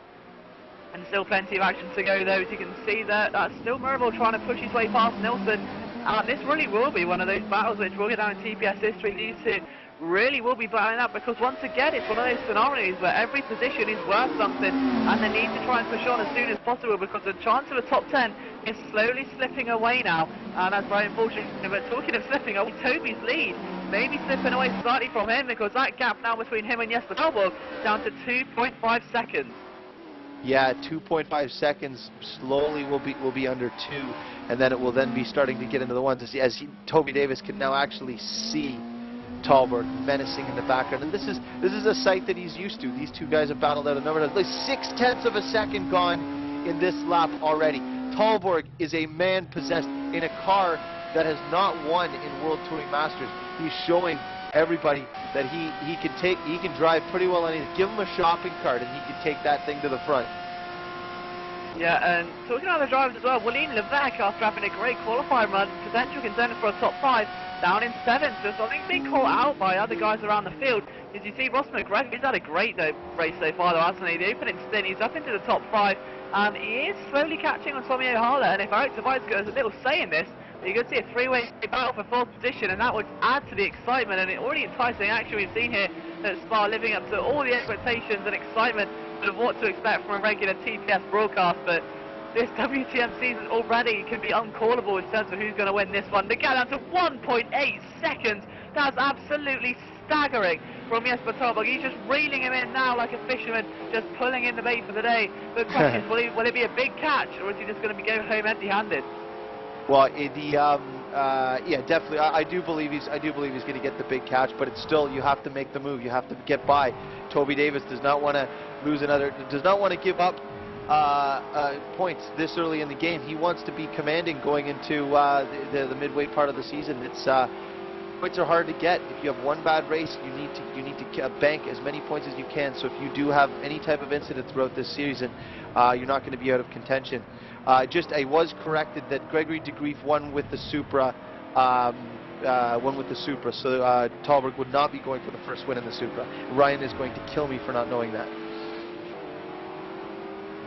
And still plenty of action to go though, as you can see there. That's still Mirvold trying to push his way past Nilsson. And this really will be one of those battles which will go down in TPS history. These two really will be battling up, because once again it's one of those scenarios where every position is worth something and they need to try and push on as soon as possible, because the chance of a top 10 is slowly slipping away now, and that's very unfortunate. But talking of slipping away, Toby's lead maybe slipping away slightly from him, because that gap now between him and Jesper Talborg down to 2.5 seconds. Yeah, 2.5 seconds slowly will be under 2, and then it will then be starting to get into the ones as Toby Davis can now actually see Talborg menacing in the background, and this is a sight that he's used to. These two guys have battled out a number of 0.6 of a second gone in this lap already. Talborg is a man possessed in a car that has not won in World Touring Masters. He's showing everybody that he can drive pretty well on it. Give him a shopping cart and he can take that thing to the front. Yeah, and talking about the drivers as well, William Levesque, after having a great qualifying run, potential contender for a top 5, down in 7th. So something's being caught out by other guys around the field. As you see, Ross McGregor, he's had a great race so far, though, hasn't he? The opening stint, he's up into the top 5, and he is slowly catching on Tommy O'Hala. And if Eric Tavares has a little say in this, you could see a three-way battle for 4th position, and that would add to the excitement and the already enticing action we've seen here at Spa, living up to all the expectations and excitement of what to expect from a regular TPS broadcast. But this WTM season already can be uncallable in terms of who's going to win this one. The gap down to 1.8 seconds. That's absolutely staggering from Jesper Talborg. He's just reeling him in now like a fisherman, just pulling in the bait for the day. The question is, will it be a big catch, or is he just going to be going home empty-handed? Well, yeah, definitely. I do believe he's going to get the big catch, but it's still, you have to make the move. You have to get by. Toby Davis does not want to lose another. Does not want to give up points this early in the game. He wants to be commanding going into the midway part of the season. It's points are hard to get. If you have one bad race, you need to bank as many points as you can. So if you do have any type of incident throughout this season, you're not going to be out of contention. I was corrected that Gregory de Grief won with the Supra. So Talborg would not be going for the first win in the Supra. Ryan is going to kill me for not knowing that.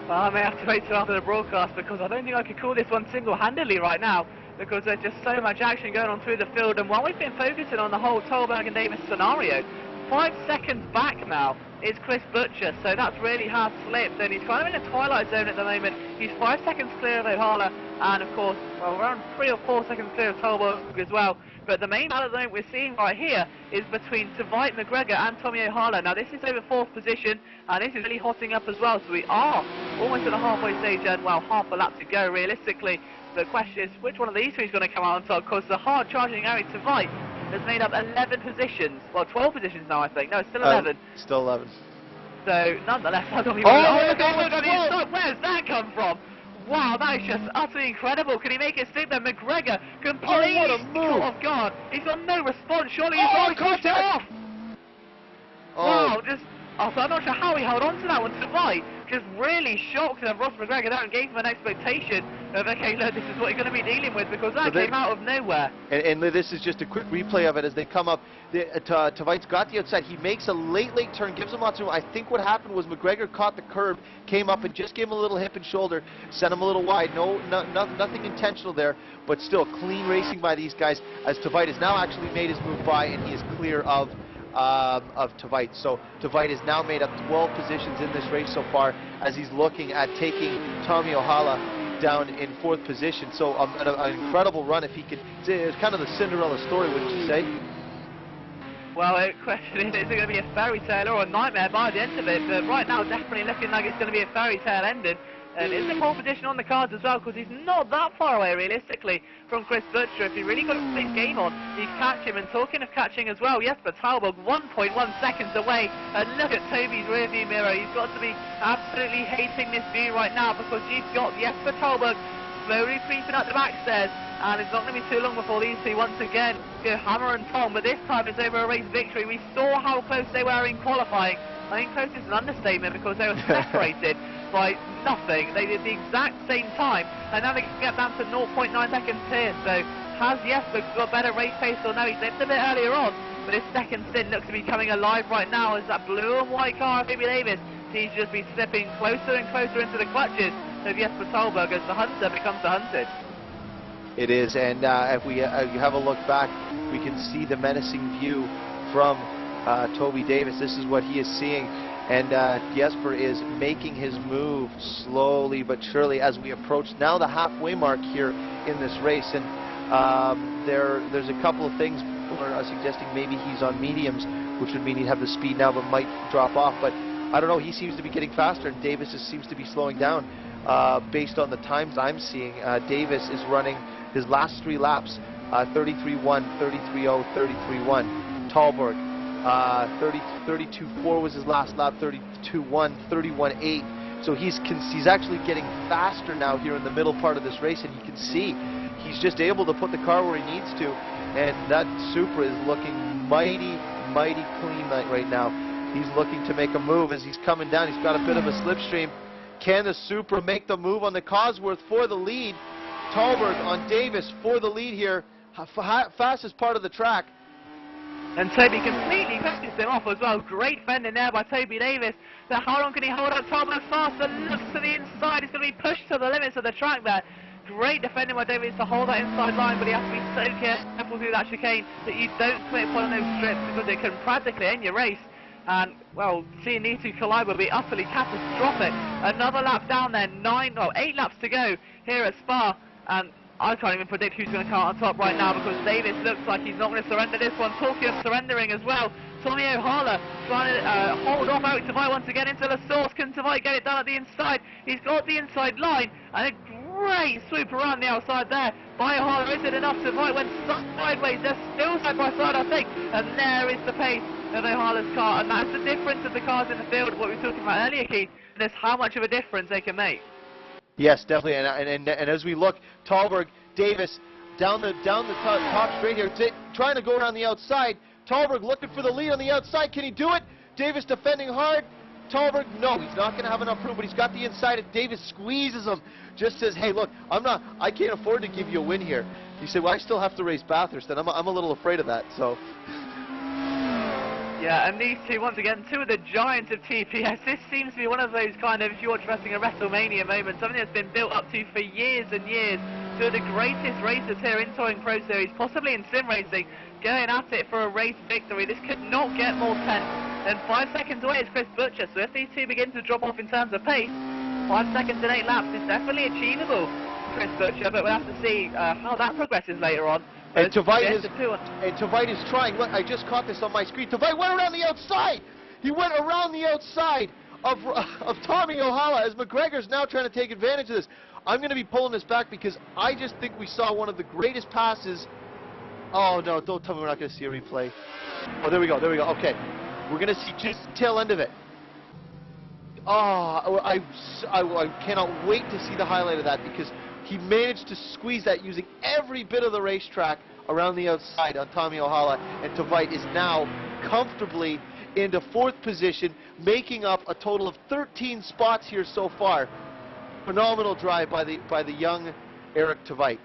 Well, I may have to wait till after the broadcast, because I don't think I could call this one single-handedly right now, because there's just so much action going on through the field. And while we've been focusing on the whole Talborg and Davis scenario, 5 seconds back now is Chris Butcher, so that's really hard slipped, and he's kind of in a twilight zone at the moment. He's 5 seconds clear of O'Hala, and of course, well, around 3 or 4 seconds clear of Talborg as well. But the main battle at the moment we're seeing right here is between Tveit McGregor and Tommy O'Hala. Now this is over 4th position, and this is really hotting up as well, so we are almost at the halfway stage, and well, half a lap to go realistically. The question is, which one of these three is going to come out on top? Because the hard charging Eric Tveit has made up 11 positions. Well, 12 positions now, I think. No, it's still 11. Still 11. So, nonetheless, I don't even know. Where's that come from? Wow, that is just utterly incredible. Can he make it stick there? McGregor completely caught off guard. He's got no response. Surely he's already pushed it off. Wow, I'm not sure how he held on to that one. Tveit just really shocked Ross McGregor there and gave him an expectation of, okay, look, this is what you're going to be dealing with, because that came out of nowhere. And this is just a quick replay of it as they come up. Tveit's got the outside. He makes a late turn, gives him lots of room. I think what happened was McGregor caught the curb, came up and just gave him a little hip and shoulder, sent him a little wide. Nothing intentional there, but still clean racing by these guys, as Tveit has now actually made his move by, and he is clear of Tveit. So Tveit has now made up 12 positions in this race so far, as he's looking at taking Tommy O'Hala down in 4th position. So an incredible run if he could. It's kind of the Cinderella story, wouldn't you say? Well, the question is it going to be a fairy tale or a nightmare by the end of it? But right now, definitely looking like it's going to be a fairy tale ending. And is the pole position on the cards as well, because he's not that far away realistically from Chris Butcher. If he really got his game on, he'd catch him. And talking of catching as well, Jesper Talborg 1.1 seconds away, and look at Toby's rearview mirror. He's got to be absolutely hating this view right now, because you've got Jesper Talborg slowly creeping up the back stairs, and it's not going to be too long before these two once again go hammer and tong, but this time it's over a race victory. We saw how close they were in qualifying. I think close is an understatement, because they were separated by nothing. They did the exact same time, and now they can get down to 0.9 seconds here. So has Jesper got better race pace or no? He slipped a bit earlier on, but his second stint looks to be coming alive right now, as that blue and white car of Toby Davis seems to just be slipping closer and closer into the clutches of Jesper Talborg as the hunter becomes the hunted. It is, and if we you have a look back, we can see the menacing view from Toby Davis. This is what he is seeing, and Jesper is making his move slowly but surely as we approach now the halfway mark here in this race. And there's a couple of things people are suggesting maybe he's on mediums, which would mean he'd have the speed now but might drop off. But I don't know, he seems to be getting faster, and Davis seems to be slowing down. Based on the times I'm seeing, Davis is running his last 3 laps, 33.1, 33.0, 33.1. Talberg, 32.4 was his last lap, 32.1, 31.8. So he's actually getting faster now here in the middle part of this race, and you can see he's just able to put the car where he needs to, and that Supra is looking mighty, mighty clean right now. He's looking to make a move as he's coming down. He's got a bit of a slipstream. Can the Supra make the move on the Cosworth for the lead? Talberg on Davis for the lead here. Fastest part of the track. And Toby completely pisses him off as well. Great fending there by Toby Davis. But how long can he hold up Talberg faster? Looks to the inside. He's going to be pushed to the limits of the track there. Great defending by Davis to hold that inside line, but he has to be so careful through that chicane that you don't quit upon those strips, because it can practically end your race. And, well, seeing these two collide will be utterly catastrophic. Another lap down there, 8 laps to go here at Spa. And I can't even predict who's going to come out on top right now, because Davis looks like he's not going to surrender this one. Talking of surrendering as well, Tommy O'Hala trying to hold off Eric Tveit once again into the source. Can Tveit get it done at the inside? He's got the inside line, and a great swoop around the outside there by O'Hala. Is it enough? Tveit went sideways. They're still side by side, I think. And there is the pace of O'Hala's car, and that's the difference of the cars in the field, what we were talking about earlier, Keith, and it's how much of a difference they can make. Yes, definitely, and as we look, Talberg, Davis, down the top straight here, trying to go around the outside. Talberg looking for the lead on the outside. Can he do it? Davis defending hard. Talberg, no, he's not going to have enough room, but he's got the inside, and Davis squeezes him. Just says, hey, look, I can't afford to give you a win here. He said, well, I still have to race Bathurst, and I'm a little afraid of that, so. Yeah, and these two, once again, two of the giants of TPS. This seems to be one of those kind of, if you watch wrestling, a WrestleMania moment, something that's been built up to for years and years. Two of the greatest racers here in TouringProSeries, possibly in sim racing, going at it for a race victory. This could not get more tense. And 5 seconds away is Chris Butcher, so if these two begin to drop off in terms of pace, 5 seconds and 8 laps is definitely achievable, Chris Butcher, but we'll have to see how that progresses later on. And Tveit is trying. Look, I just caught this on my screen. Tveit went around the outside. He went around the outside of Tommy O'Hala, as McGregor's now trying to take advantage of this. I'm going to be pulling this back because I just think we saw one of the greatest passes. Oh, no, don't tell me we're not going to see a replay. Oh, there we go, okay. We're going to see just the tail end of it. Oh, I cannot wait to see the highlight of that, because he managed to squeeze that using every bit of the racetrack around the outside on Tommy O'Hala, and Tveit is now comfortably into 4th position, making up a total of 13 spots here so far. Phenomenal drive by the young Eric Tveit.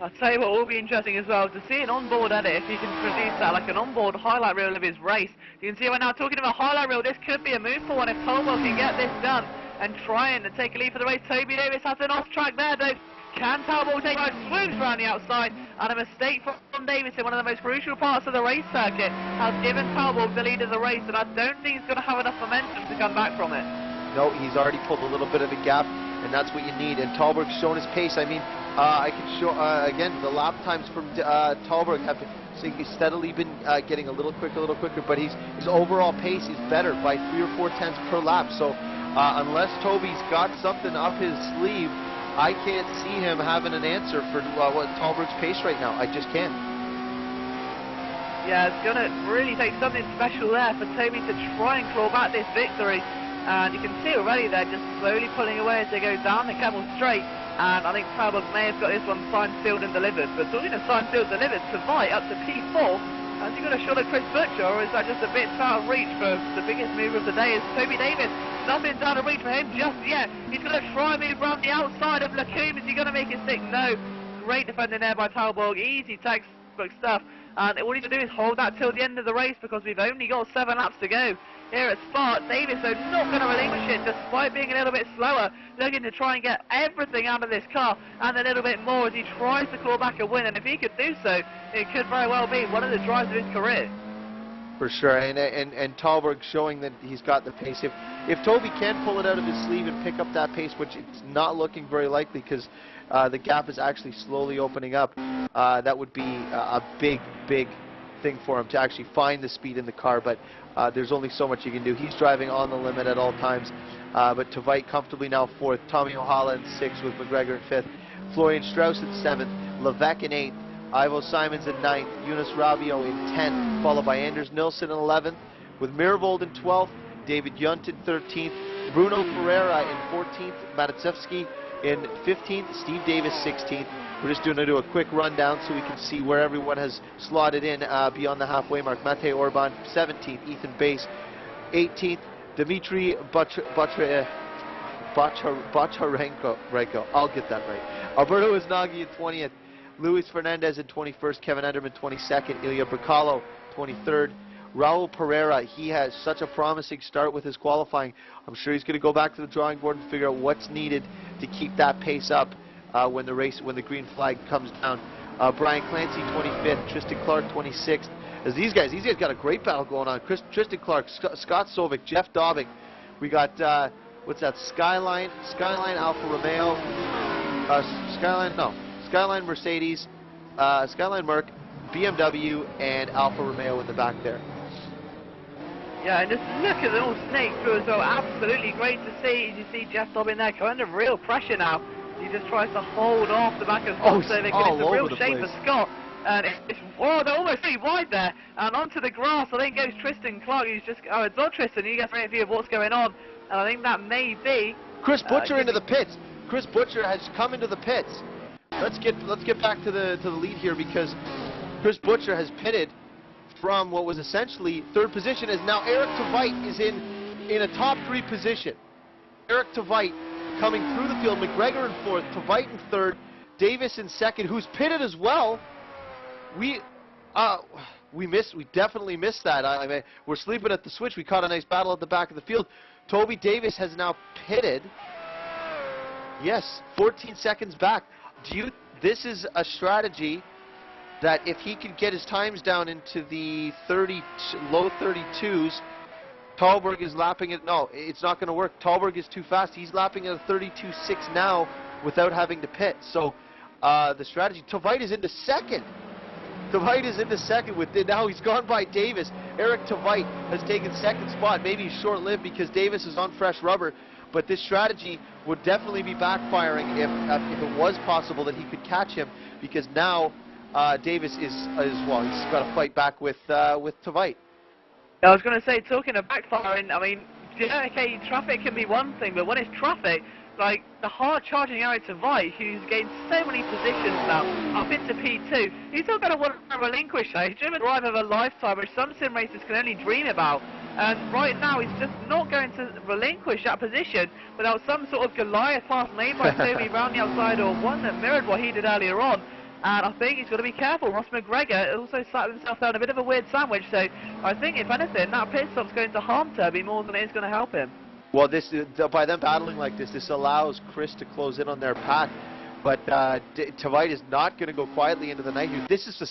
I'll tell you what will be interesting as well, to see an onboard edit, if he can produce that, like an onboard highlight reel of his race. You can see right now, talking about highlight reel, this could be a move for one if Talberg can get this done and trying to take a lead for the race. Toby Davis has an off track there though. Can Talberg take it? Swoops around the outside, and a mistake from Davis in one of the most crucial parts of the race circuit has given Talberg the lead of the race, and I don't think he's going to have enough momentum to come back from it. No, he's already pulled a little bit of a gap, and that's what you need, and Talberg's shown his pace. I mean, I can show, again, the lap times from Talberg have steadily been getting a little quicker, but his overall pace is better by 3 or 4 tenths per lap, so unless Toby's got something up his sleeve, I can't see him having an answer for what Talberg's pace right now. I just can't. Yeah, it's going to really take something special there for Toby to try and claw back this victory. And you can see already they're just slowly pulling away as they go down the Camel Straight. And I think Talberg may have got this one signed, sealed and delivered. But talking of signed, sealed, delivered, Tveit up to P4. Has he got a shot at Chris Butcher, or is that just a bit out of reach for the biggest mover of the day is Toby Davis? Nothing's out of reach for him just yet. He's going to try and move around the outside of Lacombe. Is he going to make it stick? No. Great defending there by Talberg. Easy takes textbook stuff. And all you need to do is hold that till the end of the race, because we've only got 7 laps to go here at Spa. Davis, though, not going to relinquish it, despite being a little bit slower, looking to try and get everything out of this car, and a little bit more as he tries to claw back a win. And if he could do so, it could very well be one of the drives of his career. For sure, and Talberg showing that he's got the pace. If Toby can pull it out of his sleeve and pick up that pace, which it's not looking very likely because the gap is actually slowly opening up, that would be a big thing for him to actually find the speed in the car. But there's only so much you can do. He's driving on the limit at all times. But Tveit comfortably now 4th, Tommy O'Hala in 6th with McGregor in 5th, Florian Strauss in 7th, Levesque in 8th, Ivo Simons in 9th, Eunice Rabio in 10th, followed by Anders Nilsson in 11th, with Mirvold in 12th, David Yunt in 13th, Bruno Ferreira in 14th, Matitsevsky in 15th, Steve Davis 16th. We're just going to do a quick rundown so we can see where everyone has slotted in beyond the halfway mark. Matej Orban 17th, Ethan Bass 18th, Dmitry Boccharenko, I'll get that right, Alberto Iznaghi in 20th, Luis Fernandez in 21st, Kevin Enderman 22nd, Ilya Bricalo 23rd, Raul Pereira. He has such a promising start with his qualifying. I'm sure he's going to go back to the drawing board and figure out what's needed to keep that pace up when the green flag comes down. Brian Clancy 25th, Tristan Clark 26th. As these guys got a great battle going on. Tristan Clark, Scott Sovic, Jeff Dobbing. We got what's that? Skyline Alfa Romeo, Skyline Mercedes, Skyline Merc, BMW, and Alfa Romeo in the back there. Yeah, and just look at them all snake through as well. Absolutely great to see. You see Jeff Dobbin there coming under real pressure now. He just tries to hold off the back of Scott Sovic, and it's a real shame for Scott. And they're almost pretty wide there. And onto the grass, I think goes Tristan Clark. He's just, it's not Tristan, he gets a great view of what's going on. And I think that may be Chris Butcher into the pits. Chris Butcher has come into the pits. Let's get back to the lead here, because Chris Butcher has pitted from what was essentially 3rd position, as now Eric Tveit is in a top 3 position. Eric Tveit coming through the field, McGregor in 4th, Tveit in 3rd, Davis in 2nd, who's pitted as well. We definitely missed that. I mean, we're sleeping at the switch. We caught a nice battle at the back of the field. Toby Davis has now pitted. Yes, 14 seconds back. This is a strategy that if he can get his times down into the low 32s, Talberg is lapping it. No, it's not going to work. Talberg is too fast. He's lapping at a 32.6 now without having to pit. So the strategy, Tveit is into 2nd. Tveit is into 2nd with it. Now he's gone by Davis. Eric Tveit has taken 2nd spot. Maybe he's short-lived because Davis is on fresh rubber. But this strategy would definitely be backfiring if it was possible that he could catch him, because now Davis is well, he's got to fight back with Tveit. I was going to say, talking of backfiring, I mean, yeah, okay, traffic can be one thing, but when it's traffic, like the hard-charging Eric Tveit, who's gained so many positions now, up into P2, he's not going to want to relinquish that. He's driven the drive of a lifetime, which some sim racers can only dream about. And right now, he's just not going to relinquish that position without some sort of Goliath pass made by Toby around the outside, or one that mirrored what he did earlier on. And I think he's got to be careful. Ross McGregor also sat himself down a bit of a weird sandwich, so I think, if anything, that pit stop's going to harm Toby more than it is going to help him. Well, by them battling like this allows Chris to close in on their path. But Tveit is not going to go quietly into the night here. This is the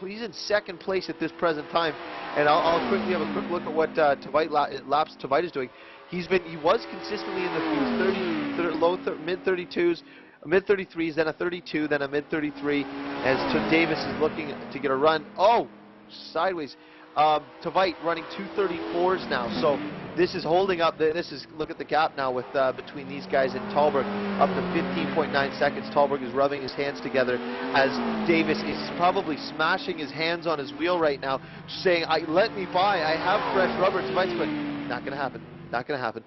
he's in 2nd place at this present time. And I'll quickly have a quick look at what laps Tveit is doing. He was consistently in the mid-32s, mid-33s, then a 32, then a mid-33, as Davis is looking to get a run. Oh, sideways. Tveit running 234s now, so this is holding up. Look at the gap now with between these guys and Talberg, up to 15.9 seconds. Talberg is rubbing his hands together as Davis is probably smashing his hands on his wheel right now, saying, "Let me by. I have fresh rubber." Tveit's but not going to happen. Not going to happen.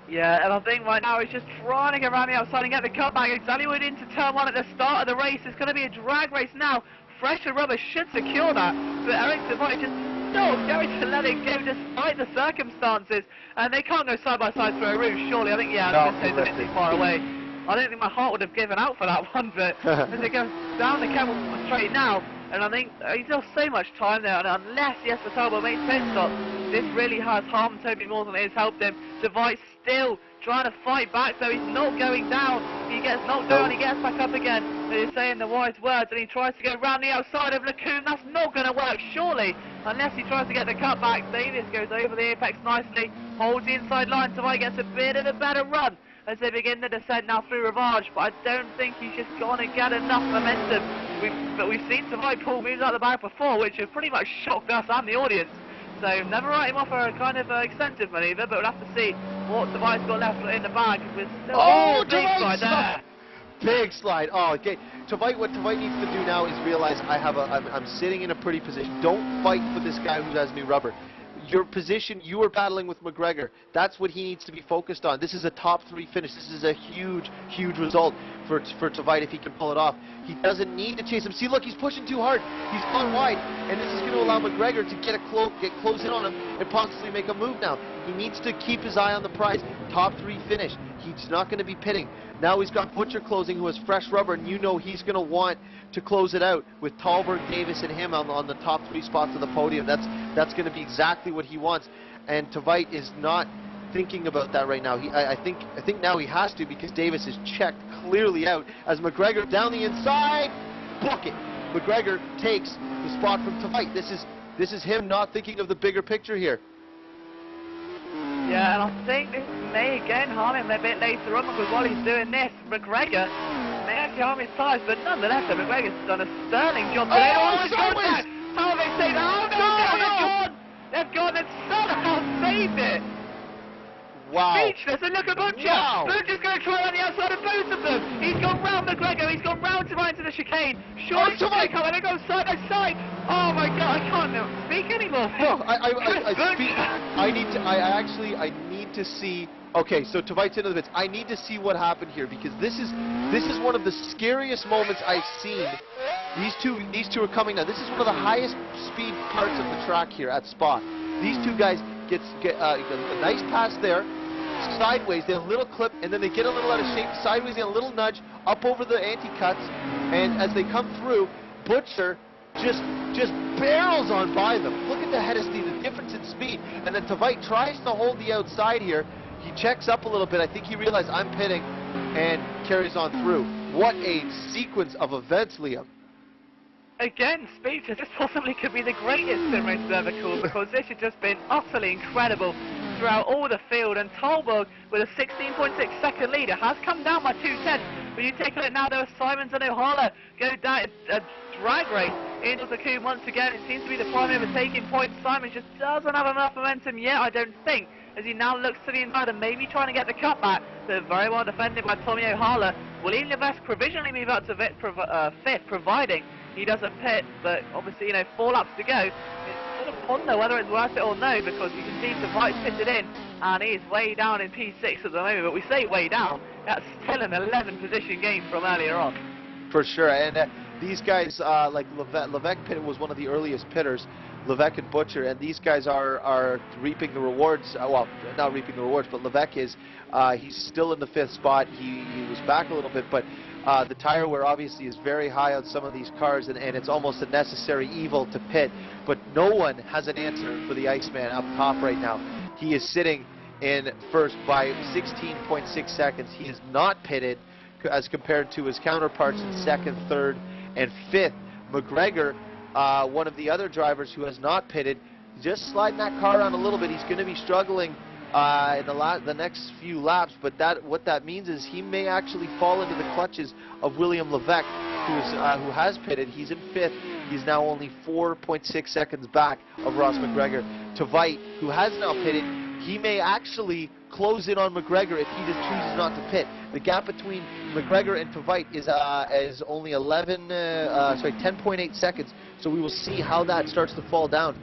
Yeah, and I think right now he's just trying to get around the outside and get the cutback. Exactly what he did into turn 1 at the start of the race. It's going to be a drag race now. Fresher rubber should secure that, but Eric Tveit just not going to let it go despite the circumstances. And they can't go side by side through a roof, surely. I think, yeah, I was going to say it's a bit too far away. I don't think my heart would have given out for that one, but as it goes down the camel straight now, and I think he's got so much time there, and unless Jesper Talbot makes pit stop, this really has harmed Toby more than it has helped him. Device still trying to fight back, so he's not going down. He gets knocked down, he gets back up again. But he's saying the wise words, and he tries to go round the outside of Lacoon. That's not going to work, surely, unless he tries to get the cut back. Davis goes over the apex nicely, holds the inside line, so he gets a bit of a better run as they begin the descent now through Rivage, but I don't think he's just going to get enough momentum. We've seen Savai pull moves out the back before, which have pretty much shocked us and the audience. So never write him off for a kind of extensive manoeuvre, but we'll have to see what Savai's got left in the bag. With still big slide there. Big slide. Oh, okay. What Tavite needs to do now is realize I'm sitting in a pretty position. Don't fight for this guy who has new rubber. Your position, you are battling with McGregor. That's what he needs to be focused on. This is a top 3 finish. This is a huge, huge result for Tavite if he can pull it off. He doesn't need to chase him. See, look, he's pushing too hard. He's gone wide, and this is going to allow McGregor to get close in on him and possibly make a move now. He needs to keep his eye on the prize. Top 3 finish. He's not going to be pitting. Now he's got Butcher closing, who has fresh rubber, and you know he's going to want to close it out with Talberg, Davis, and him on the top 3 spots of the podium. That's going to be exactly what he wants, and Tavite is not thinking about that right now. I think now he has to, because Davis is checked clearly out as McGregor down the inside. Book it. McGregor takes the spot from Tavite. This is him not thinking of the bigger picture here. Yeah, and I think this may again harm him a bit later on, because while he's doing this, McGregor may actually harm his tyres, but nonetheless, McGregor's done a sterling job today. Oh, sideways! How have they saved it? Oh, no, they've gone and somehow saved it. Wow. Speechless, and look at Butcher. Wow. Butcher's going to try on the outside of both of them. He's gone round McGregor, he's gone round to right into the chicane. Surely he's going to come and they go side by side. Oh my God, I can't speak anymore. No, I need to see. Okay, so Tavite's into the bits. I need to see what happened here, because this is one of the scariest moments I've seen. These two are coming now. This is one of the highest speed parts of the track here at Spa. These two guys get a nice pass there, sideways, they have a little clip, and then they get a little out of shape, sideways, they get a little nudge, up over the anti-cuts, and as they come through, Butcher just barrels on by them. Look at the head of speed, the difference in speed, and then Tavite tries to hold the outside here. He checks up a little bit. I think he realized I'm pitting, and carries on through. What a sequence of events, Liam. Again, Speechless, this possibly could be the greatest sim race we've ever called, because this has just been utterly incredible throughout all the field, and Talberg, with a 16.6 second leader, has come down by 2/10. But you take a look now, there are Simons and O'Hala go down a drag race into the coup once again. It seems to be the primary overtaking point. Simons just doesn't have enough momentum yet, I don't think, as he now looks to the inside and maybe trying to get the cutback. They're very well defended by Tommy O'Hala. William Levesque provisionally move out to fifth, providing he doesn't pit, but obviously, 4 laps to go. It's sort of ponder whether it's worth it or no, because you can see Tavite's pitted in, and he's way down in P6 at the moment. But we say way down, that's still an 11 position gain from earlier on. For sure, and these guys, like Levesque pitted was one of the earliest pitters, Levesque and Butcher, and these guys are reaping the rewards. Well, not reaping the rewards, but Levesque is, he's still in the 5th spot. He was back a little bit, but the tire wear obviously is very high on some of these cars, and it's almost a necessary evil to pit. But no one has an answer for the Iceman up top right now. He is sitting in first by 16.6 seconds. He is not pitted as compared to his counterparts in 2nd, 3rd, and 5th. McGregor, one of the other drivers who has not pitted, just sliding that car around a little bit. He's going to be struggling in the next few laps, but what that means is he may actually fall into the clutches of William Levesque, who has pitted. He's in 5th. He's now only 4.6 seconds back of Ross McGregor. Tavite, who has now pitted, he may actually close in on McGregor if he just chooses not to pit. The gap between McGregor and Tavite is only 10.8 seconds. So we will see how that starts to fall down.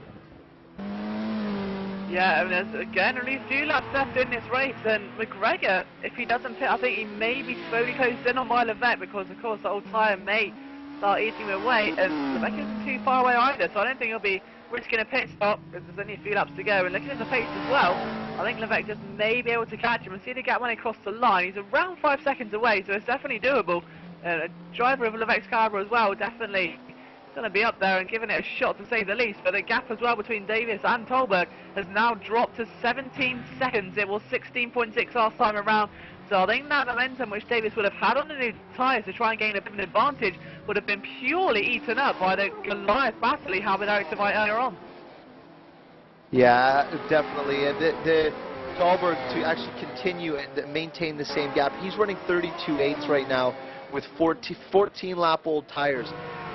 Yeah, I mean, there's again only a few laps left in this race, and McGregor, if he doesn't pit, I think he may be slowly closed in on Levesque, because of course the old tyre may start eating him away, and Levesque isn't too far away either, so I don't think he'll be risking a pit stop because there's only a few laps to go. And looking at the pace as well, I think rFactor may be able to catch him and see the gap when he crosses the line. He's around 5 seconds away, so it's definitely doable. A driver of rFactor's car as well, definitely going to be up there and giving it a shot to say the least. But the gap as well between Davis and Tolberg has now dropped to 17 seconds. It was 16.6 last time around. So I think that momentum which Davis would have had on the new tyres to try and gain a bit of an advantage would have been purely eaten up by the Goliath battle he had with Eric Devite earlier on. Yeah, definitely. And the Tolberg to actually continue and maintain the same gap. He's running 32.8 right now with 14-lap-old tires.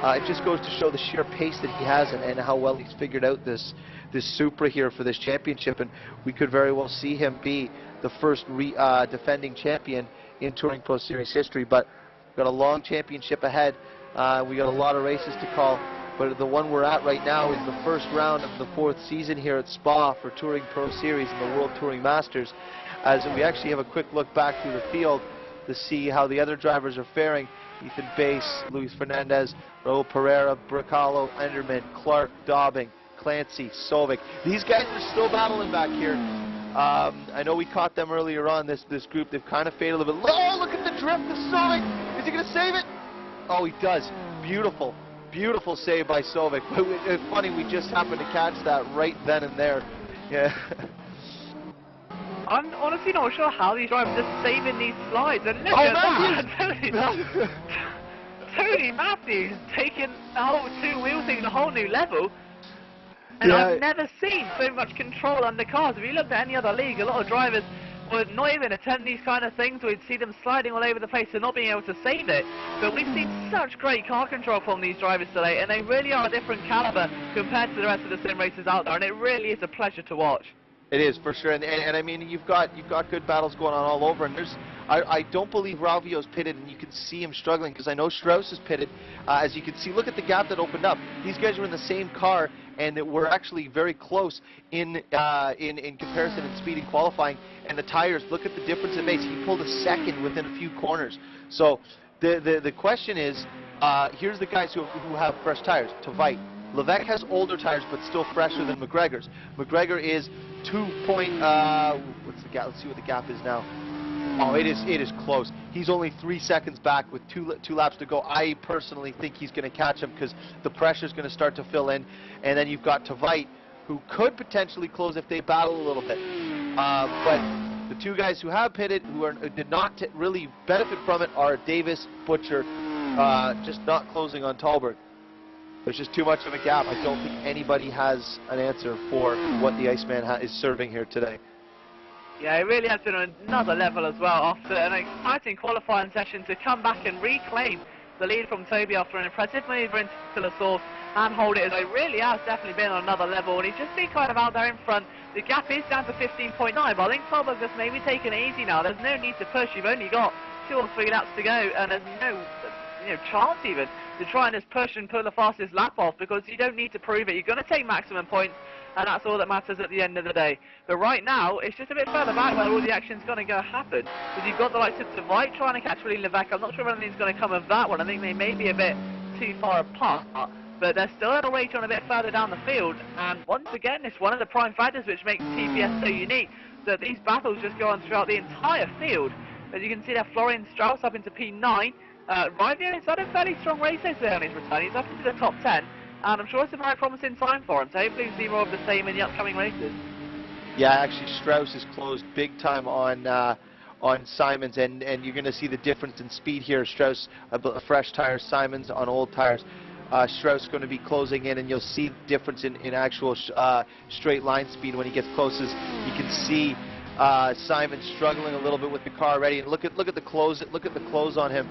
It just goes to show the sheer pace that he has and how well he's figured out this Supra here for this championship, and we could very well see him be the first defending champion in Touring Pro Series history. But we've got a long championship ahead. We got a lot of races to call, but the one we're at right now is the first round of the 4th season here at Spa for Touring Pro Series and the World Touring Masters, as we actually have a quick look back through the field to see how the other drivers are faring. Ethan Bass, Luis Fernandez, Raul Pereira, Bracalo, Enderman, Clark, Dobbing, Clancy, Sovic. These guys are still battling back here. I know we caught them earlier on, this group. They've kind of faded a little bit. Oh, look at the drift of Sovic. Is he going to save it? Oh, he does. Beautiful, beautiful save by Sovic. But it's funny, we just happened to catch that right then and there. Yeah. I'm honestly not sure how these drivers are saving these slides. And look at that! Tony Matthews taking the whole two-wheel thing to a whole new level. And yeah. I've never seen so much control under cars. If you looked at any other league, a lot of drivers would not even attempt these kind of things. We'd see them sliding all over the place and not being able to save it. But we've seen such great car control from these drivers today, and they really are a different caliber compared to the rest of the sim racers out there, and it really is a pleasure to watch. It is, for sure, and I mean, you've got good battles going on all over, and I don't believe Ralvio's pitted, and you can see him struggling, because I know Strauss is pitted. As you can see, look at the gap that opened up. These guys were in the same car, and we're actually very close in comparison in speed and qualifying, and the tires, look at the difference it makes. He pulled a second within a few corners. So the question is, here's the guys who have fresh tires. Devite. Levesque has older tires, but still fresher than McGregor's. McGregor is what's the gap? Let's see what the gap is now. Oh, it is close. He's only 3 seconds back with two laps to go. I personally think he's going to catch him because the pressure's going to start to fill in. And then you've got Devite, who could potentially close if they battle a little bit. But the two guys who have pitted, who did not really benefit from it, are Davis, Butcher, just not closing on Tolberg. There's just too much of a gap. I don't think anybody has an answer for what the Iceman is serving here today. Yeah, it really has been on another level as well after an exciting qualifying session to come back and reclaim the lead from Toby after an impressive manoeuvre into the source and hold it. It really has definitely been on another level, and he's just been kind of out there in front. The gap is down to 15.9, but I think Tolberg just maybe taking it easy now. There's no need to push. You've only got 2 or 3 laps to go, and there's no chance even to try and just push and pull the fastest lap off, because you don't need to prove it. You're going to take maximum points, and that's all that matters at the end of the day. But right now, it's just a bit further back where all the action's going to go happen. Because you've got the likes of Devite trying to catch William Levesque. I'm not sure if anything's going to come of that one. I think they may be a bit too far apart. But they're still at a rate on a bit further down the field. And once again, it's one of the prime factors which makes TPS so unique, that these battles just go on throughout the entire field. As you can see there, Florian Strauss up into P9. Rivio has had a fairly strong race today on his return. He's up into the top 10, and I'm sure it's a very promising sign for him. So hopefully we'll see more of the same in the upcoming races. Yeah, actually Strauss is closed big time on Simons, and you're going to see the difference in speed here. Strauss, fresh tires, Simons on old tires. Strauss going to be closing in, and you'll see the difference in actual straight line speed when he gets closest. You can see Simons struggling a little bit with the car already, and look at the close. Look at the close on him.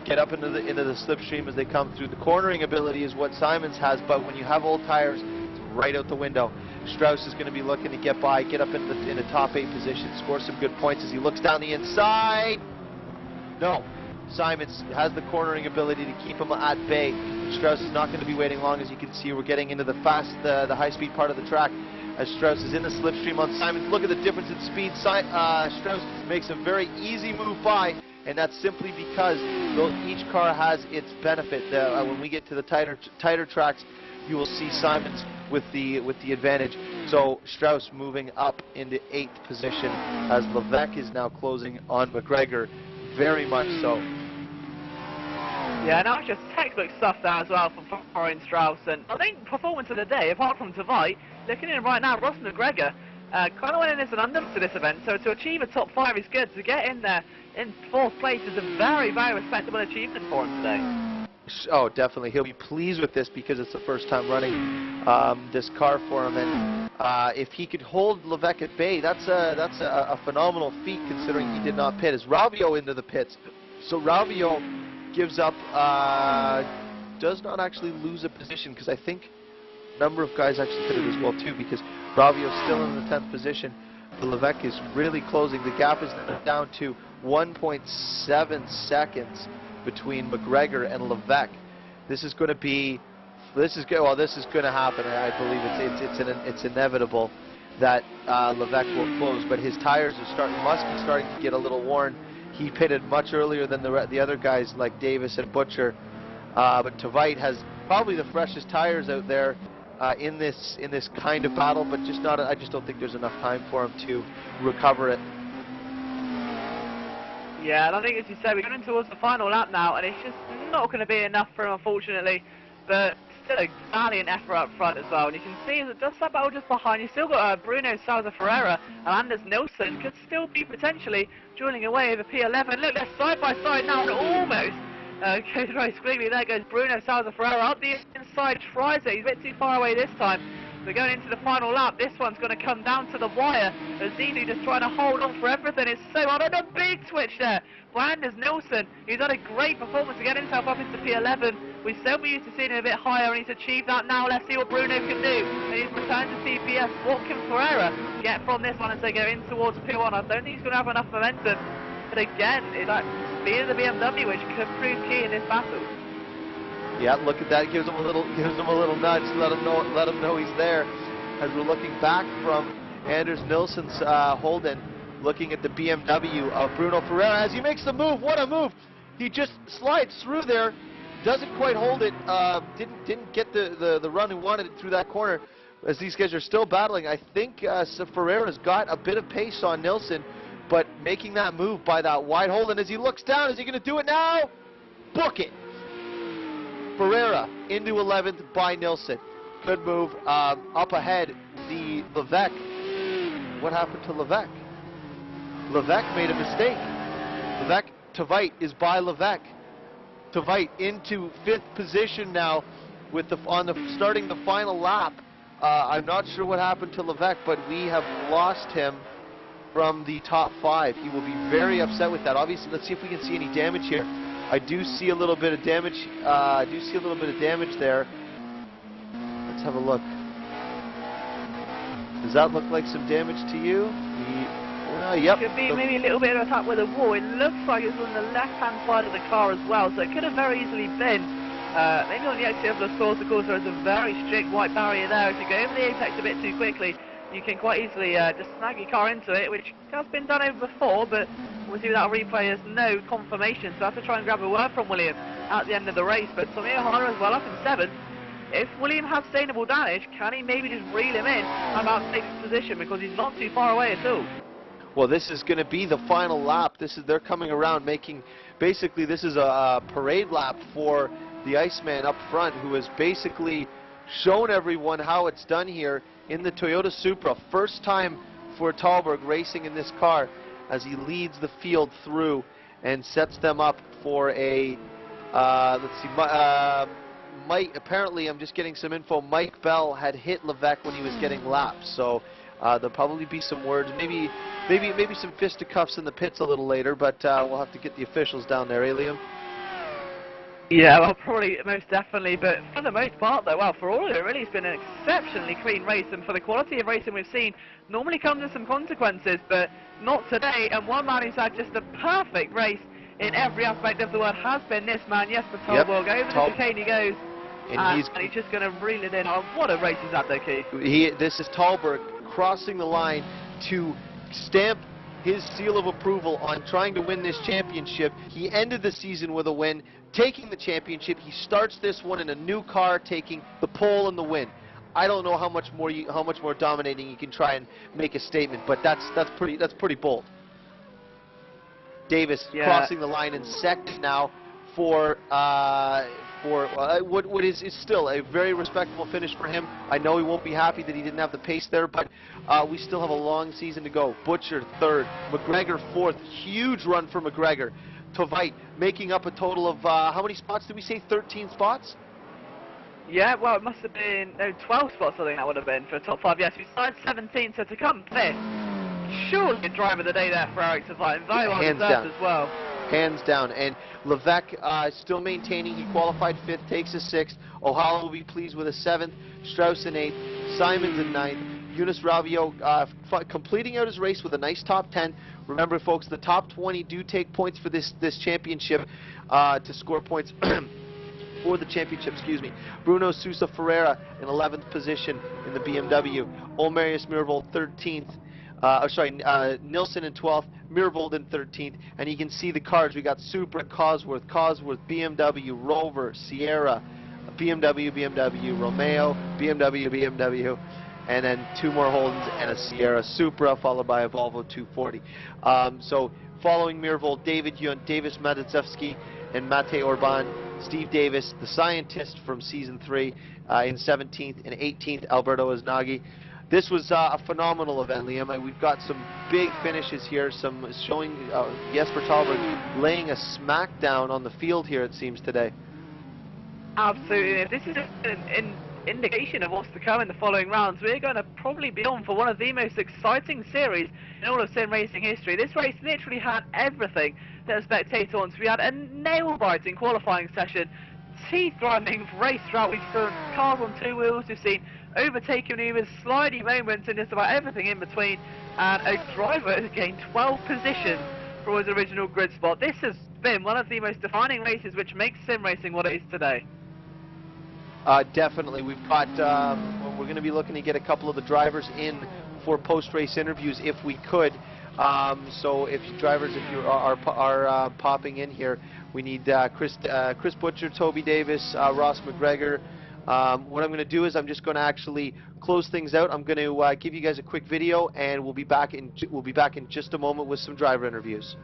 Get up into the slipstream as they come through. The cornering ability is what Simons has, but when you have old tires, it's right out the window. Strauss is going to be looking to get by, get up in the top 8 position, score some good points as he looks down the inside. No, Simons has the cornering ability to keep him at bay. Strauss is not going to be waiting long. As you can see, we're getting into the high-speed part of the track as Strauss is in the slipstream on Simons. Look at the difference in speed. Strauss makes a very easy move by, and that's simply because each car has its benefit. When we get to the tighter tracks, you will see Simons with the advantage. So Strauss moving up into 8th position as Levesque is now closing on McGregor, very much so. Yeah, and that's just textbook stuff there as well from Florian Strauss. And I think performance of the day, apart from Tavite, looking in right now, Ross McGregor kind of went in as an underdog to this event. So to achieve a top 5 is good. To get in there in 4th place is a very, very respectable achievement for him today. Oh, definitely. He'll be pleased with this because it's the first time running this car for him. And if he could hold Levesque at bay, that's a phenomenal feat considering he did not pit. As Ravio into the pits. So Ravio gives up, does not actually lose a position, because I think a number of guys actually pitted as well too, because Ravio's still in the 10th position. The Levesque is really closing. The gap is down to 1.7 seconds between McGregor and Levesque. This is going to be, this is going to happen. I believe it's inevitable that Levesque will close, but his tires are must be starting to get a little worn. He pitted much earlier than the other guys like Davis and Butcher, but Tavite has probably the freshest tires out there in this kind of battle, but just not. I just don't think there's enough time for him to recover it. Yeah, and I think, as you said, we're going towards the final lap now, and it's just not going to be enough for him, unfortunately. But still a valiant effort up front as well. And you can see that just that battle just behind, you still got Bruno Souza Ferreira and Anders Nilsson could still be potentially dueling away over P11. Look, they're side by side now, and almost goes very squiggly. There goes Bruno Souza Ferreira up the inside, tries it. He's a bit too far away this time. We're going into the final lap. This one's going to come down to the wire. Zenu just trying to hold on for everything. It's so hard. And a big switch there for Anders Nilsson. He's had a great performance to get himself up into P11. We still be used to seeing him a bit higher, and he's achieved that now. Let's see what Bruno can do. And he's returned to CPS. What can Ferreira get from this one as they go in towards P1? I don't think he's going to have enough momentum. But again, it's that speed of the BMW, which could prove key in this battle. Yeah, look at that. Gives him a little nudge. Let him know he's there. As we're looking back from Anders Nilsson's Holden, looking at the BMW of Bruno Ferreira as he makes the move. What a move! He just slides through there, doesn't quite hold it. Didn't get the run he wanted through that corner. As these guys are still battling, I think Ferreira's got a bit of pace on Nilsson, but making that move by that wide Holden. As he looks down, is he going to do it now? Book it. Ferreira into 11th by Nilsson. Good move. Up ahead, the Levesque. What happened to Levesque? Levesque made a mistake. Tavite is by Levesque. Tavite into 5th position now with starting the final lap. I'm not sure what happened to Levesque, but we have lost him from the top 5. He will be very upset with that. Obviously, let's see if we can see any damage here. I do see a little bit of damage. There. Let's have a look. Does that look like some damage to you? Yep. Could be maybe a little bit of attack with a wall. It looks like it's on the left-hand side of the car as well, so it could have very easily been. Maybe on the exit of the source, of course, there is a very strict white barrier there. If you go over the apex a bit too quickly, you can quite easily just snag your car into it, which has been done over before, but obviously without a replay there's no confirmation, so I have to try and grab a word from William at the end of the race. But Tommy O'Hara as well up in 7th. If William has sustainable damage, can he maybe just reel him in about 6th position, because he's not too far away at all? Well, this is going to be the final lap. They're coming around making, basically this is a parade lap for the Iceman up front, who has basically shown everyone how it's done here in the Toyota Supra. First time for Thalberg racing in this car, as he leads the field through and sets them up for a, let's see, Mike, apparently I'm just getting some info, Mike Bell had hit Levesque when he was getting lapped, so there'll probably be some words, maybe some fisticuffs in the pits a little later, but we'll have to get the officials down there, Liam. Yeah, well, probably, most definitely, but for the most part, though, well, for all of it, really, it's been an exceptionally clean race, and for the quality of racing we've seen, normally comes with some consequences, but not today, and one man who's had just a perfect race in every aspect of the word has been this man, Jesper Thalberg. Over the chicane he goes, and he's just going to reel it in. Oh, what a race is that, though, Keith? This is Thalberg crossing the line to stamp his seal of approval on trying to win this championship. He ended the season with a win, taking the championship. He starts this one in a new car, taking the pole and the win. I don't know how much more dominating you can try and make a statement, but that's pretty bold. Davis crossing the line in second now for what is still a very respectable finish for him. I know he won't be happy that he didn't have the pace there, but we still have a long season to go. Butcher third, McGregor fourth, huge run for McGregor. Tovite making up a total of, how many spots did we say, 13 spots? Yeah, well, it must have been 12 spots, I think that would have been for a top 5. Yes, we started 17, so to come fifth, surely a driver of the day there for Eric Tovite, very well deserved as well. Hands down. And Levesque still maintaining. He qualified 5th, takes a 6th. Ohala will be pleased with a 7th. Strauss in 8th. Simons in 9th. Eunice Ravio completing out his race with a nice top 10. Remember, folks, the top 20 do take points for this championship to score points for the championship, excuse me. Bruno Sousa Ferreira in 11th position in the BMW. Olmarius Miravold 13th. Nilsson in 12th, Miravold in 13th, and you can see the cars. We got Supra, Cosworth, BMW, Rover, Sierra, BMW, Romeo, BMW, and then 2 more Holdens and a Sierra Supra, followed by a Volvo 240. So following Miravold, David Yunt, Davis Matiszewski, and Mate Orban. Steve Davis, the scientist from Season 3, in 17th, and 18th, Alberto Aznaghi. This was a phenomenal event, Liam. We've got some big finishes here, some showing Jesper Talberg laying a smackdown on the field here, it seems, today. Absolutely. This is an indication of what's to come in the following rounds. We're going to probably be on for one of the most exciting series in all of sim racing history. This race literally had everything that a spectator wants. We had a nail-biting qualifying session, teeth-grinding race throughout. We've seen cars on 2 wheels, we've seen overtaking maneuvers, sliding moments, and just about everything in between. And a driver has gained 12 positions from his original grid spot. This has been one of the most defining races which makes sim racing what it is today. Definitely. We've got, we're going to be looking to get a couple of the drivers in for post-race interviews if we could. So if you drivers, if you are popping in here, we need Chris Butcher, Toby Davis, Ross McGregor. What I'm going to do is I'm just going to actually close things out. I'm going to give you guys a quick video, and we'll be back in just a moment with some driver interviews.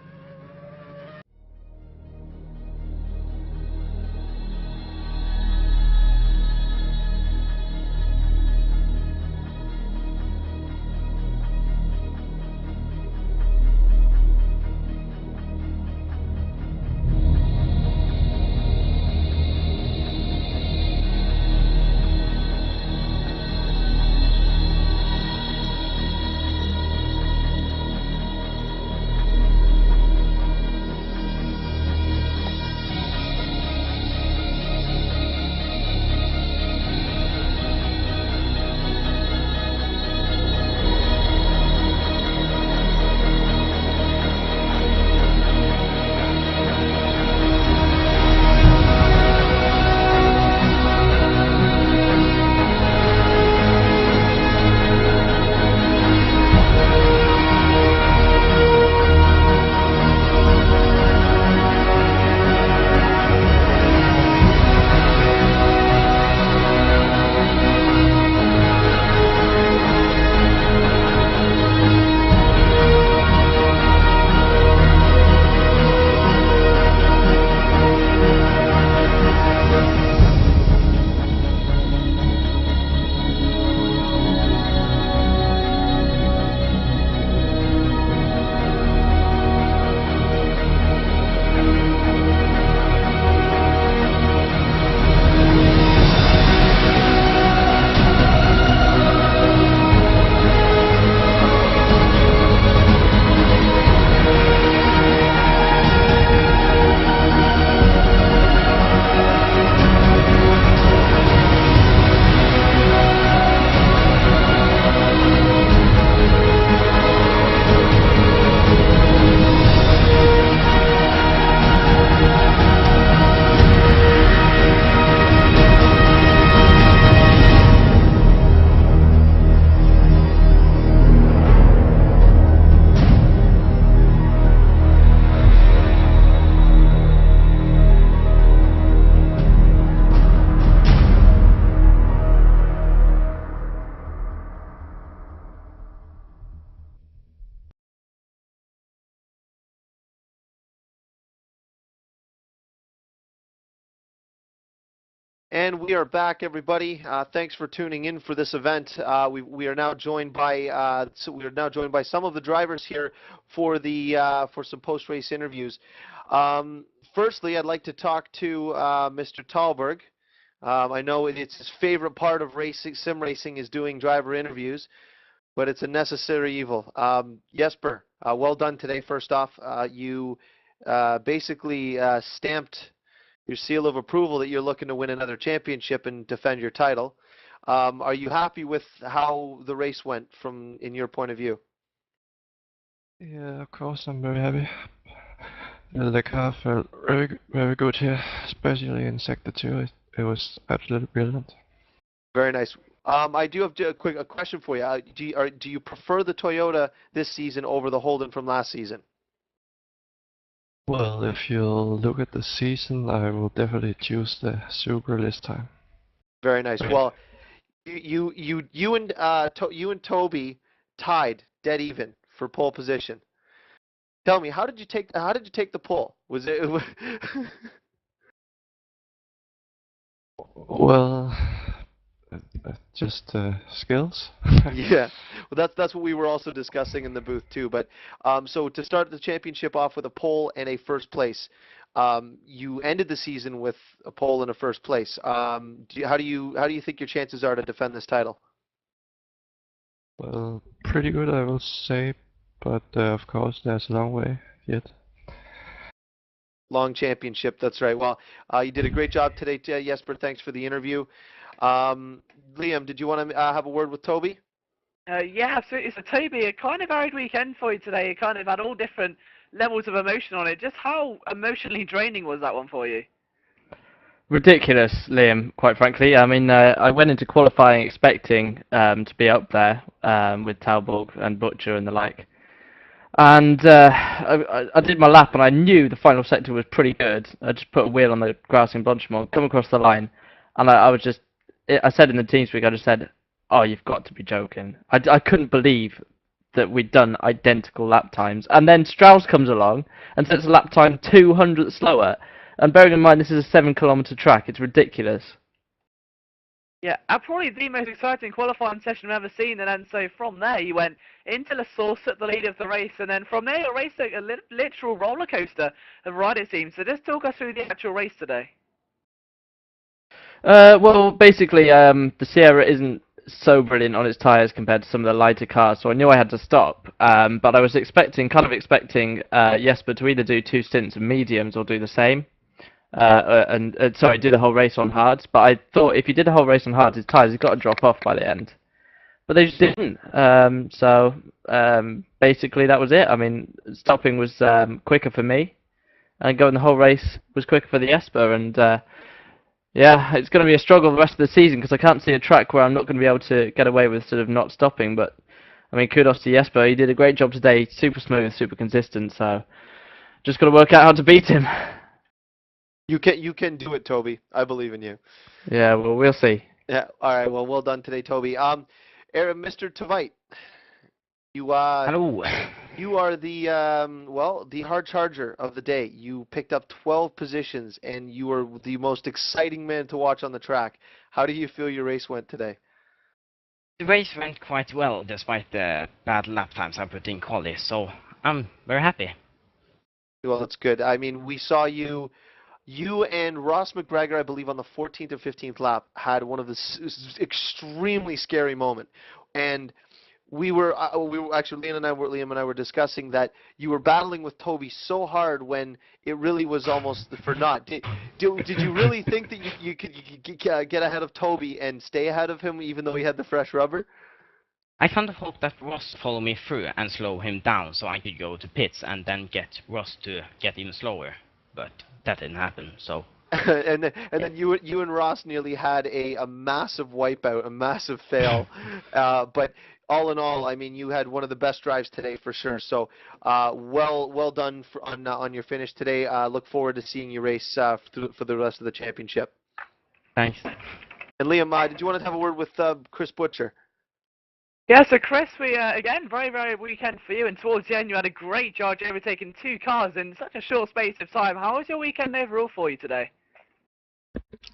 And we are back, everybody. Thanks for tuning in for this event. We are now joined by some of the drivers here for for some post-race interviews. Firstly, I'd like to talk to Mr. Talberg. I know it's his favorite part of racing, sim racing, is doing driver interviews, but it's a necessary evil. Jesper, well done today. First off, you basically stamped your seal of approval that you're looking to win another championship and defend your title. Are you happy with how the race went in your point of view? Yeah, of course, I'm very happy. The car felt very, very good here, especially in Sector 2. It was absolutely brilliant. Very nice. I do have a question for you. Do you prefer the Toyota this season over the Holden from last season? Well, if you look at the season, I will definitely choose the Supra this time. Very nice. Okay. Well, you and Toby tied dead even for pole position. Tell me, how did you take the pole? Was it? Well, just skills. Yeah, well, that's what we were also discussing in the booth too. But so to start the championship off with a pole and a first place, you ended the season with a pole and a first place. How do you think your chances are to defend this title? Well, pretty good, I will say, but of course, there's a long way yet. Long championship, that's right. Well, you did a great job today, Jesper. Thanks for the interview. Liam, did you want to have a word with Toby? Yeah, absolutely. So Toby, a kind of varied weekend for you today. You kind of had all different levels of emotion on it. Just how emotionally draining was that one for you? Ridiculous, Liam, quite frankly. I mean, I went into qualifying expecting to be up there with Talborg and Butcher and the like. And I did my lap and I knew the final sector was pretty good. I just put a wheel on the grass in Blanchimont, come across the line, and I was just, I said in the TeamSpeak, I just said, oh, you've got to be joking. I couldn't believe that we'd done identical lap times. And then Strauss comes along and sets a lap time 200 slower. And bearing in mind this is a 7-kilometre track, it's ridiculous. Yeah, probably the most exciting qualifying session I've ever seen, and then so from there you went into the source at the lead of the race, and then from there you raced a literal roller coaster of ride it seems. So just talk us through the actual race today. Well, basically, the Sierra isn't so brilliant on its tyres compared to some of the lighter cars, so I knew I had to stop. But I was expecting Jesper to either do 2 stints of mediums or do the same. Sorry, do the whole race on hards. But I thought if you did the whole race on hards, his tyres have got to drop off by the end. But they just didn't. Basically, that was it. I mean, stopping was quicker for me, and going the whole race was quicker for the Jesper. And yeah, it's going to be a struggle the rest of the season because I can't see a track where I'm not going to be able to get away with sort of not stopping. But I mean, kudos to Jesper. He did a great job today. Super smooth, super consistent. So just got to work out how to beat him. You can do it, Toby. I believe in you. Yeah, well, we'll see. Yeah. All right. Well done today, Toby. Mr. Tveit, Hello. you are the the hard charger of the day. You picked up 12 positions, and you were the most exciting man to watch on the track. How do you feel your race went today? The race went quite well despite the bad lap times I put in quali, so I'm very happy. Well, that's good. I mean, we saw you and Ross McGregor, I believe, on the 14th or 15th lap, had one of the extremely scary moment, and we were actually Liam and I were discussing that you were battling with Toby so hard when it really was almost for naught. Did you really think that you could get ahead of Toby and stay ahead of him even though he had the fresh rubber? I kind of hoped that Ross followed me through and slow him down so I could go to pits and then get Ross to get even slower, but that didn't happen, so... and then you and Ross nearly had a massive wipeout, a massive fail. But all in all, I mean, you had one of the best drives today for sure. So well done on your finish today. Look forward to seeing you race for the rest of the championship. Thanks. And Liam, did you want to have a word with Chris Butcher? Yeah, so Chris, we again, very weekend for you, and towards the end you had a great job overtaking 2 cars in such a short space of time. How was your weekend overall for you today?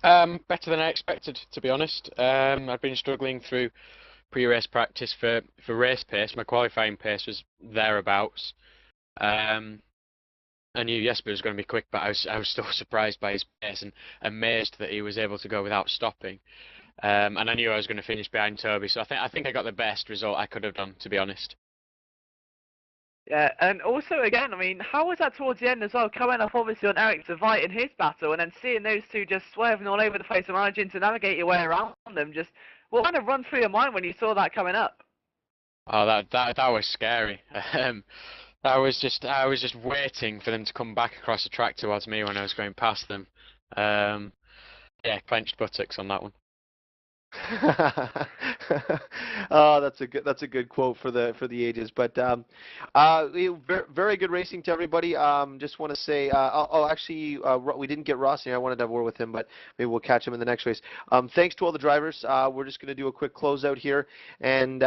Better than I expected, to be honest. I've been struggling through pre-race practice for race pace. My qualifying pace was thereabouts. Um, I knew Jesper was going to be quick, but I was still surprised by his pace and amazed that he was able to go without stopping. And I knew I was going to finish behind Toby, so I think I got the best result I could have done, to be honest. Yeah, and also again, I mean, how was that towards the end as well? Coming up obviously on Eric de Veit in his battle, and then seeing those two just swerving all over the place and managing to navigate your way around them. Just what kind of run through your mind when you saw that coming up? Oh, that was scary. I was just waiting for them to come back across the track towards me when I was going past them. Yeah, clenched buttocks on that one. Oh, that's a good quote for the ages. But very good racing to everybody. Just want to say, actually, we didn't get Ross here. I wanted to have a word with him, but maybe we'll catch him in the next race. Thanks to all the drivers. We're just going to do a quick closeout here, and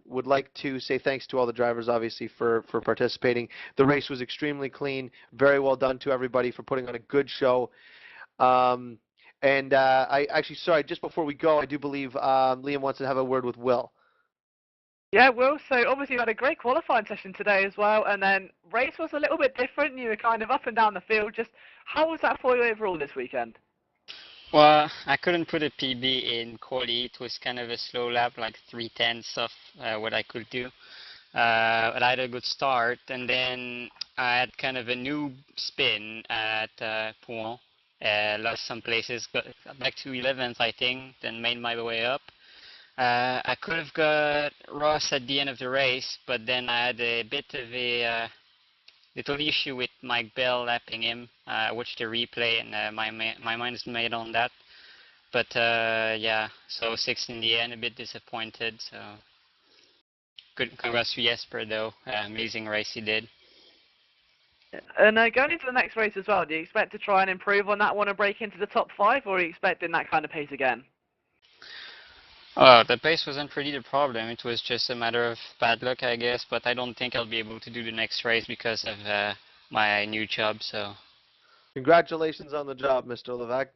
would like to say thanks to all the drivers, obviously, for participating. The race was extremely clean. Very well done to everybody for putting on a good show. And I actually, sorry, just before we go, I do believe Liam wants to have a word with Will. Yeah, Will, so obviously you had a great qualifying session today as well, and then race was a little bit different. You were kind of up and down the field. Just how was that for you overall this weekend? Well, I couldn't put a PB in quali. It was kind of a slow lap, like 3/10 of what I could do. But I had a good start, and then I had kind of a new spin at Pouin. Lost some places, got back to 11th, I think, then made my way up. I could have got Ross at the end of the race, but then I had a bit of a little issue with Mike Bell lapping him. I watched the replay, and my mind is made on that. But yeah, so 6th in the end, a bit disappointed. So good, congrats to Jesper though, amazing race he did. And going into the next race as well, do you expect to try and improve on that one and break into the top 5, or are you expecting that kind of pace again? Oh, the pace wasn't really the problem. It was just a matter of bad luck, I guess. But I don't think I'll be able to do the next race because of my new job. So, Congratulations on the job, Mr. Levac.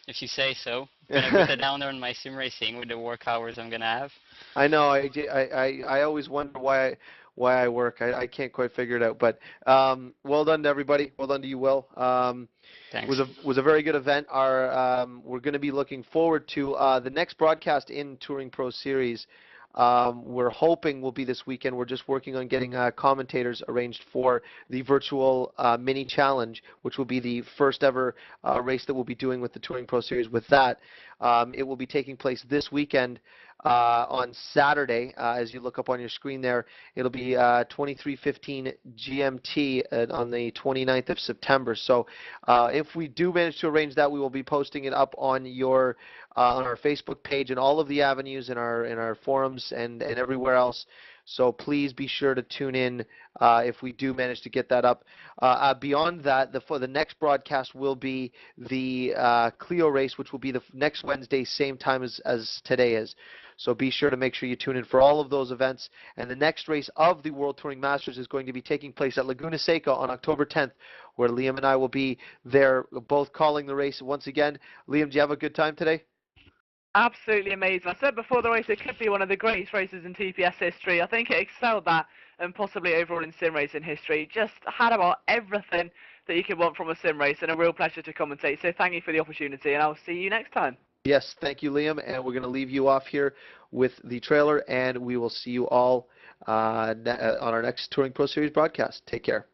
if you say so, I'm gonna put it down there on my sim racing with the work hours I'm gonna have. I know. I always wonder why I work. I can't quite figure it out. But well done to everybody. Well done to you, Will. Thanks. Was a very good event. We're going to be looking forward to the next broadcast in Touring Pro Series. We're hoping will be this weekend. We're just working on getting commentators arranged for the virtual mini challenge, which will be the first ever race that we'll be doing with the Touring Pro Series. With that, it will be taking place this weekend on Saturday. As you look up on your screen there, it'll be 23:15 GMT on the 29th of September. So if we do manage to arrange that, we will be posting it up on your on our Facebook page and all of the avenues in our forums and everywhere else. So please be sure to tune in if we do manage to get that up. Beyond that, for the next broadcast will be the Clio race, which will be the next Wednesday, same time as today is. So be sure to make sure you tune in for all of those events. And the next race of the World Touring Masters is going to be taking place at Laguna Seca on October 10th, where Liam and I will be there, both calling the race once again. Liam, do you have a good time today? Absolutely amazing. I said before the race it could be one of the greatest races in TPS history. I think it excelled that and possibly overall in sim racing history. Just had about everything that you could want from a sim race, and a real pleasure to commentate. So thank you for the opportunity, and I'll see you next time. Yes, thank you, Liam. And we're going to leave you off here with the trailer, and we will see you all on our next Touring Pro Series broadcast. Take care.